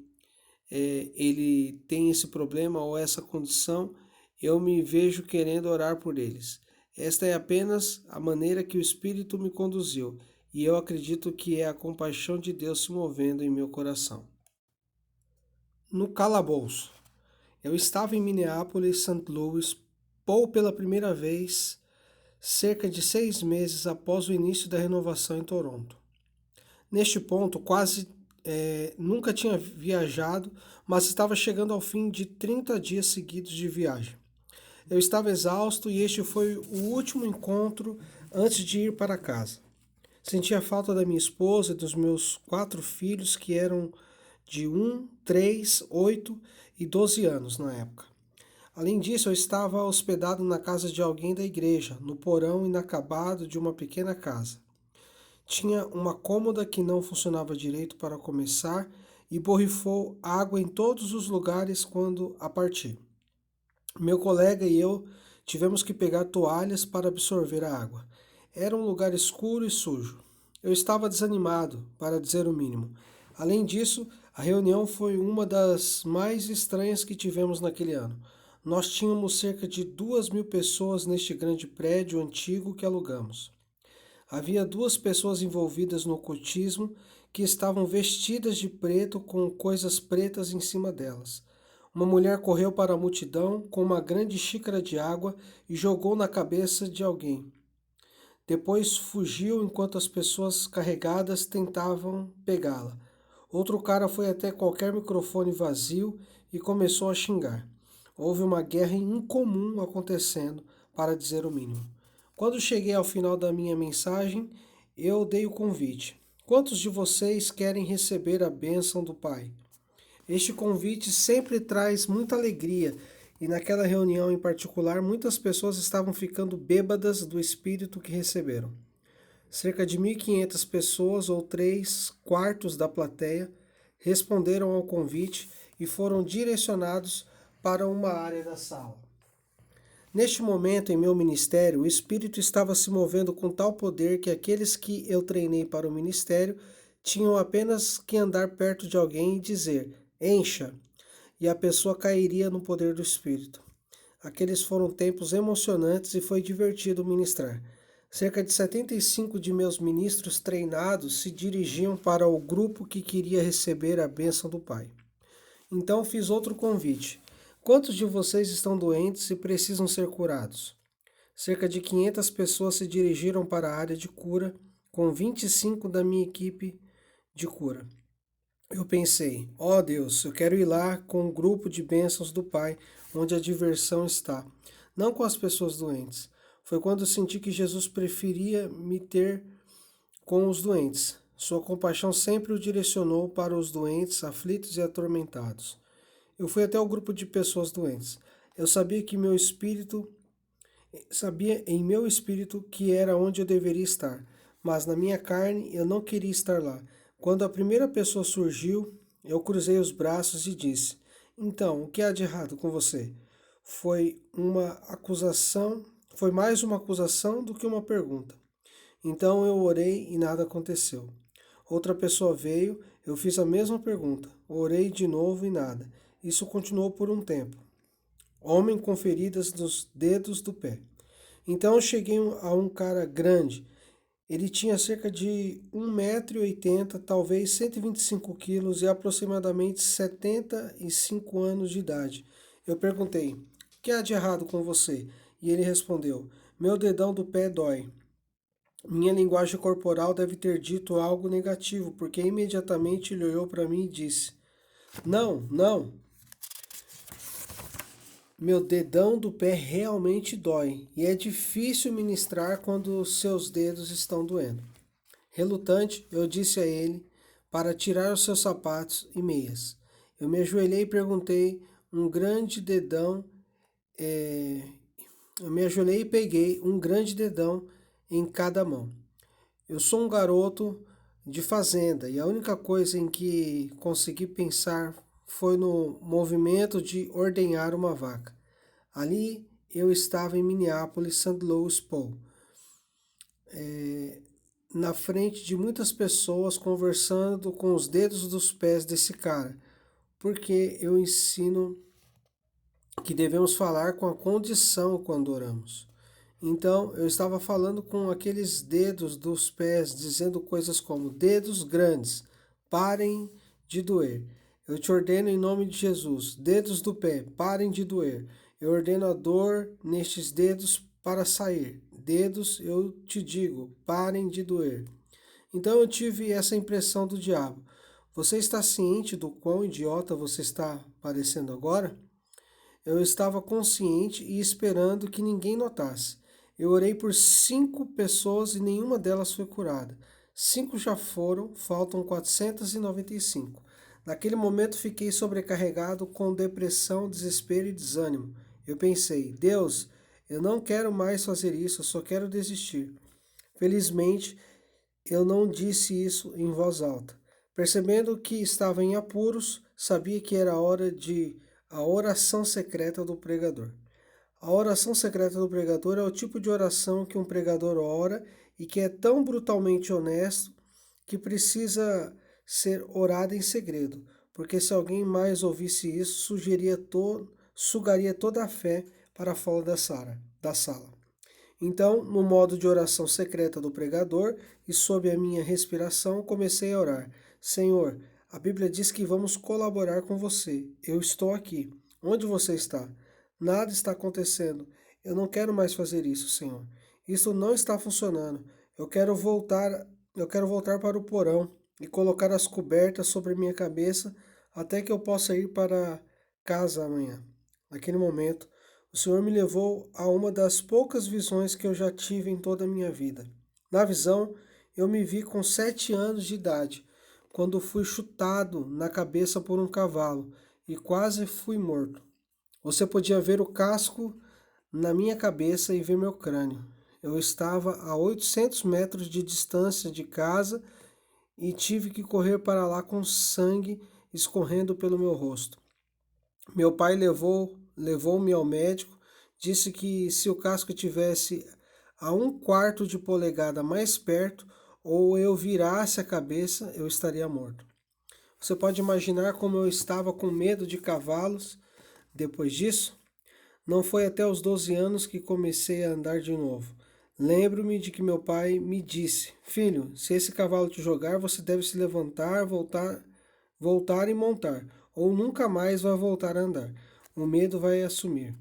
ele tem esse problema ou essa condição, eu me vejo querendo orar por eles. Esta é apenas a maneira que o Espírito me conduziu, e eu acredito que é a compaixão de Deus se movendo em meu coração. No calabouço. Eu estava em Minneapolis, St. Louis, participou pela primeira vez cerca de 6 meses após o início da renovação em Toronto. Neste ponto, quase nunca tinha viajado, mas estava chegando ao fim de 30 dias seguidos de viagem. Eu estava exausto e este foi o último encontro antes de ir para casa. Sentia falta da minha esposa e dos meus 4 filhos, que eram de 1, 3, 8 e 12 anos na época. Além disso, eu estava hospedado na casa de alguém da igreja, no porão inacabado de uma pequena casa. Tinha uma cômoda que não funcionava direito para começar e borrifou água em todos os lugares quando a parti. Meu colega e eu tivemos que pegar toalhas para absorver a água. Era um lugar escuro e sujo. Eu estava desanimado, para dizer o mínimo. Além disso, a reunião foi uma das mais estranhas que tivemos naquele ano. Nós tínhamos cerca de 2.000 pessoas neste grande prédio antigo que alugamos. Havia 2 pessoas envolvidas no ocultismo que estavam vestidas de preto com coisas pretas em cima delas. Uma mulher correu para a multidão com uma grande xícara de água e jogou na cabeça de alguém. Depois fugiu enquanto as pessoas carregadas tentavam pegá-la. Outro cara foi até qualquer microfone vazio e começou a xingar. Houve uma guerra incomum acontecendo, para dizer o mínimo. Quando cheguei ao final da minha mensagem, eu dei o convite. Quantos de vocês querem receber a bênção do Pai? Este convite sempre traz muita alegria, e naquela reunião em particular, muitas pessoas estavam ficando bêbadas do Espírito que receberam. Cerca de 1.500 pessoas, ou 3/4 da plateia, responderam ao convite e foram direcionados para uma área da sala. Neste momento, em meu ministério, o Espírito estava se movendo com tal poder que aqueles que eu treinei para o ministério tinham apenas que andar perto de alguém e dizer: encha, e a pessoa cairia no poder do Espírito. Aqueles foram tempos emocionantes e foi divertido ministrar. Cerca de 75 de meus ministros treinados se dirigiam para o grupo que queria receber a bênção do Pai. Então fiz outro convite. Quantos de vocês estão doentes e precisam ser curados? Cerca de 500 pessoas se dirigiram para a área de cura, com 25 da minha equipe de cura. Eu pensei, ó Deus, eu quero ir lá com o grupo de bênçãos do Pai, onde a diversão está, não com as pessoas doentes. Foi quando senti que Jesus preferia me ter com os doentes. Sua compaixão sempre o direcionou para os doentes, aflitos e atormentados. Eu fui até o grupo de pessoas doentes. Eu sabia em meu espírito que era onde eu deveria estar, mas na minha carne eu não queria estar lá. Quando a primeira pessoa surgiu, eu cruzei os braços e disse: então, o que há de errado com você? Foi mais uma acusação do que uma pergunta. Então eu orei e nada aconteceu. Outra pessoa veio, eu fiz a mesma pergunta. Orei de novo e nada. Isso continuou por um tempo. Homem com feridas nos dedos do pé. Então eu cheguei a um cara grande. Ele tinha cerca de 1,80 m, talvez 125 quilos e aproximadamente 75 anos de idade. Eu perguntei: o que há de errado com você? E ele respondeu: meu dedão do pé dói. Minha linguagem corporal deve ter dito algo negativo, porque imediatamente ele olhou para mim e disse: não, não. Meu dedão do pé realmente dói e é difícil ministrar quando os seus dedos estão doendo. Relutante, eu disse a ele para tirar os seus sapatos e meias. Eu me ajoelhei e perguntei um grande dedão. Eu me ajoelhei e peguei um grande dedão em cada mão. Eu sou um garoto de fazenda e a única coisa em que consegui pensar foi no movimento de ordenhar uma vaca. Ali eu estava em Minneapolis, St. Louis, Paul, na frente de muitas pessoas conversando com os dedos dos pés desse cara, porque eu ensino que devemos falar com a condição quando oramos. Então eu estava falando com aqueles dedos dos pés, dizendo coisas como: dedos grandes, parem de doer. Eu te ordeno em nome de Jesus, dedos do pé, parem de doer. Eu ordeno a dor nestes dedos para sair. Dedos, eu te digo, parem de doer. Então eu tive essa impressão do diabo. Você está ciente do quão idiota você está parecendo agora? Eu estava consciente e esperando que ninguém notasse. Eu orei por 5 pessoas e nenhuma delas foi curada. 5 já foram, faltam 495. Naquele momento fiquei sobrecarregado com depressão, desespero e desânimo. Eu pensei, Deus, eu não quero mais fazer isso, eu só quero desistir. Felizmente, eu não disse isso em voz alta. Percebendo que estava em apuros, sabia que era a hora de a oração secreta do pregador. A oração secreta do pregador é o tipo de oração que um pregador ora e que é tão brutalmente honesto que precisa ser orada em segredo, porque se alguém mais ouvisse isso, sugaria toda a fé para fora da sala. Então, no modo de oração secreta do pregador e sob a minha respiração, comecei a orar. Senhor, a Bíblia diz que vamos colaborar com você. Eu estou aqui. Onde você está? Nada está acontecendo. Eu não quero mais fazer isso, Senhor. Isso não está funcionando. Eu quero voltar para o porão e colocar as cobertas sobre minha cabeça até que eu possa ir para casa amanhã. Naquele momento, o Senhor me levou a uma das poucas visões que eu já tive em toda a minha vida. Na visão, eu me vi com 7 anos de idade, quando fui chutado na cabeça por um cavalo e quase fui morto. Você podia ver o casco na minha cabeça e ver meu crânio. Eu estava a 800 metros de distância de casa e tive que correr para lá com sangue escorrendo pelo meu rosto. Meu pai levou-me ao médico, disse que se o casco tivesse a 1/4 de polegada mais perto ou eu virasse a cabeça, eu estaria morto. Você pode imaginar como eu estava com medo de cavalos depois disso? Não foi até os 12 anos que comecei a andar de novo. Lembro-me de que meu pai me disse: Filho, se esse cavalo te jogar, você deve se levantar, voltar e montar, ou nunca mais vai voltar a andar. O medo vai assumir.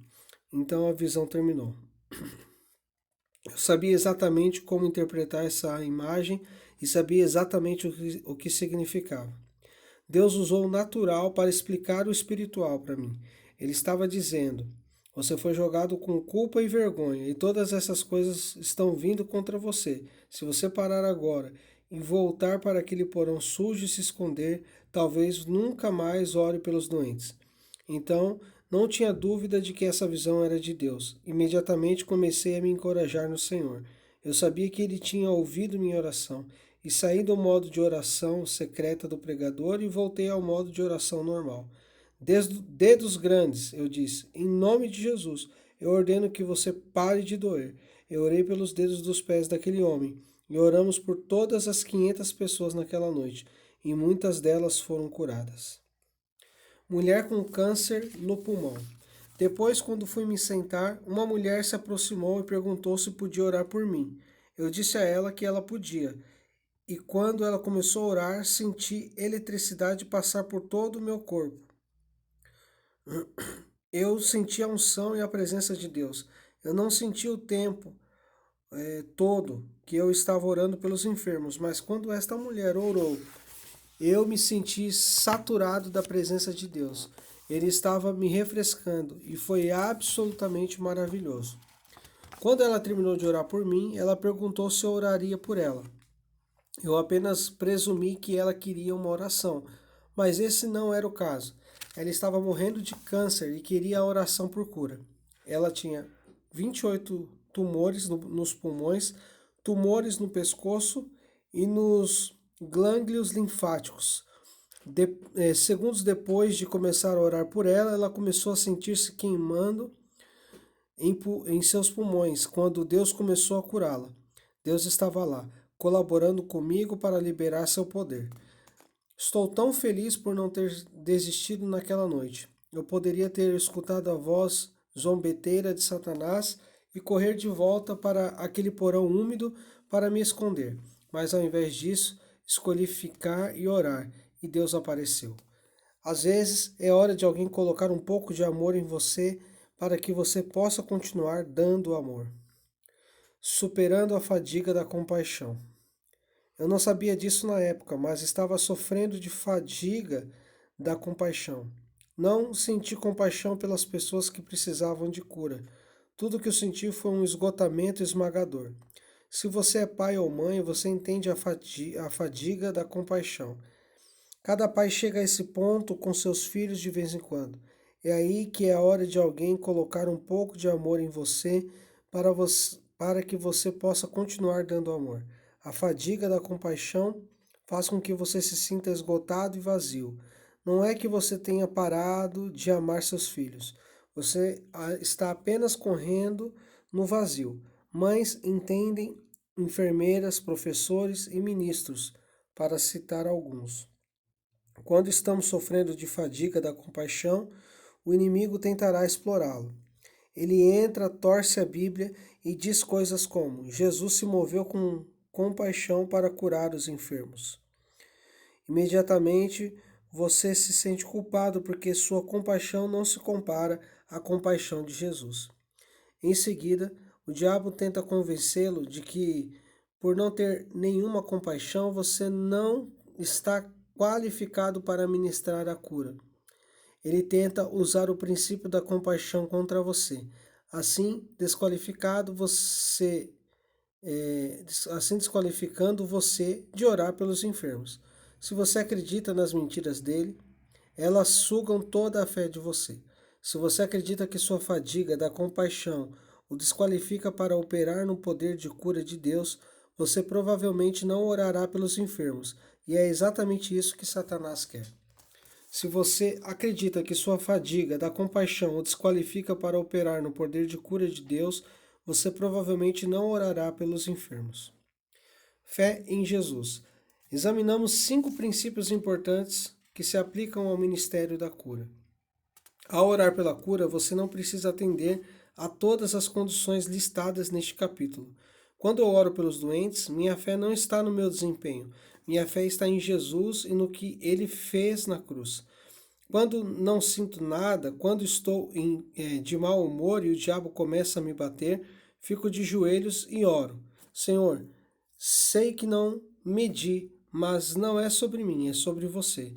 Então a visão terminou. Eu sabia exatamente como interpretar essa imagem e sabia exatamente o que significava. Deus usou o natural para explicar o espiritual para mim. Ele estava dizendo: Você foi jogado com culpa e vergonha, e todas essas coisas estão vindo contra você. Se você parar agora e voltar para aquele porão sujo e se esconder, talvez nunca mais ore pelos doentes. Então, não tinha dúvida de que essa visão era de Deus. Imediatamente comecei a me encorajar no Senhor. Eu sabia que Ele tinha ouvido minha oração e saí do modo de oração secreta do pregador e voltei ao modo de oração normal. Dedos grandes, eu disse, em nome de Jesus, eu ordeno que você pare de doer. Eu orei pelos dedos dos pés daquele homem e oramos por todas as 500 pessoas naquela noite e muitas delas foram curadas. Mulher com câncer no pulmão. Depois, quando fui me sentar, uma mulher se aproximou e perguntou se podia orar por mim. Eu disse a ela que ela podia. E quando ela começou a orar, senti eletricidade passar por todo o meu corpo. Eu senti a unção e a presença de Deus. Eu não senti o tempo todo que eu estava orando pelos enfermos, mas quando esta mulher orou, eu me senti saturado da presença de Deus. Ele estava me refrescando e foi absolutamente maravilhoso. Quando ela terminou de orar por mim, ela perguntou se eu oraria por ela. Eu apenas presumi que ela queria uma oração, mas esse não era o caso. Ela estava morrendo de câncer e queria a oração por cura. Ela tinha 28 tumores nos pulmões, tumores no pescoço e nos gânglios linfáticos. Segundos depois de começar a orar por ela, ela começou a sentir-se queimando em seus pulmões, quando Deus começou a curá-la. Deus estava lá, colaborando comigo para liberar seu poder. Estou tão feliz por não ter desistido naquela noite. Eu poderia ter escutado a voz zombeteira de Satanás e correr de volta para aquele porão úmido para me esconder. Mas ao invés disso, escolhi ficar e orar, e Deus apareceu. Às vezes é hora de alguém colocar um pouco de amor em você para que você possa continuar dando amor. Superando a fadiga da compaixão. Eu não sabia disso na época, mas estava sofrendo de fadiga da compaixão. Não senti compaixão pelas pessoas que precisavam de cura. Tudo que eu senti foi um esgotamento esmagador. Se você é pai ou mãe, você entende a fadiga da compaixão. Cada pai chega a esse ponto com seus filhos de vez em quando. É aí que é a hora de alguém colocar um pouco de amor em para que você possa continuar dando amor. A fadiga da compaixão faz com que você se sinta esgotado e vazio. Não é que você tenha parado de amar seus filhos. Você está apenas correndo no vazio. Mães entendem, enfermeiras, professores e ministros, para citar alguns. Quando estamos sofrendo de fadiga da compaixão, o inimigo tentará explorá-lo. Ele entra, torce a Bíblia e diz coisas como: Jesus se moveu com compaixão para curar os enfermos. Imediatamente você se sente culpado porque sua compaixão não se compara à compaixão de Jesus. Em seguida, o diabo tenta convencê-lo de que, por não ter nenhuma compaixão, você não está qualificado para ministrar a cura. Ele tenta usar o princípio da compaixão contra você. Assim, desqualificando você de orar pelos enfermos. Se você acredita nas mentiras dele, elas sugam toda a fé de você. Se você acredita que sua fadiga da compaixão o desqualifica para operar no poder de cura de Deus, você provavelmente não orará pelos enfermos. E é exatamente isso que Satanás quer. Se você acredita que sua fadiga da compaixão o desqualifica para operar no poder de cura de Deus, você provavelmente não orará pelos enfermos. Fé em Jesus. Examinamos 5 princípios importantes que se aplicam ao ministério da cura. Ao orar pela cura, você não precisa atender a todas as condições listadas neste capítulo. Quando eu oro pelos doentes, minha fé não está no meu desempenho. Minha fé está em Jesus e no que ele fez na cruz. Quando não sinto nada, quando estou de mau humor e o diabo começa a me bater, fico de joelhos e oro. Senhor, sei que não medi, mas não é sobre mim, é sobre você.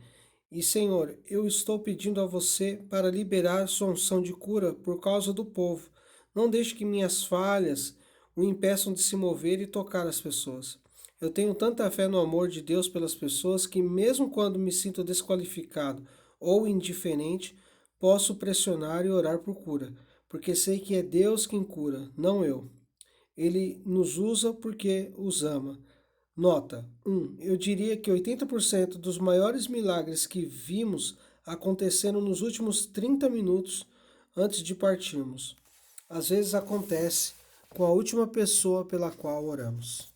E Senhor, eu estou pedindo a você para liberar sua unção de cura por causa do povo. Não deixe que minhas falhas o impeçam de se mover e tocar as pessoas. Eu tenho tanta fé no amor de Deus pelas pessoas que, mesmo quando me sinto desqualificado ou indiferente, posso pressionar e orar por cura, porque sei que é Deus quem cura, não eu. Ele nos usa porque os ama. Nota 1. Eu diria que 80% dos maiores milagres que vimos aconteceram nos últimos 30 minutos antes de partirmos. Às vezes acontece com a última pessoa pela qual oramos.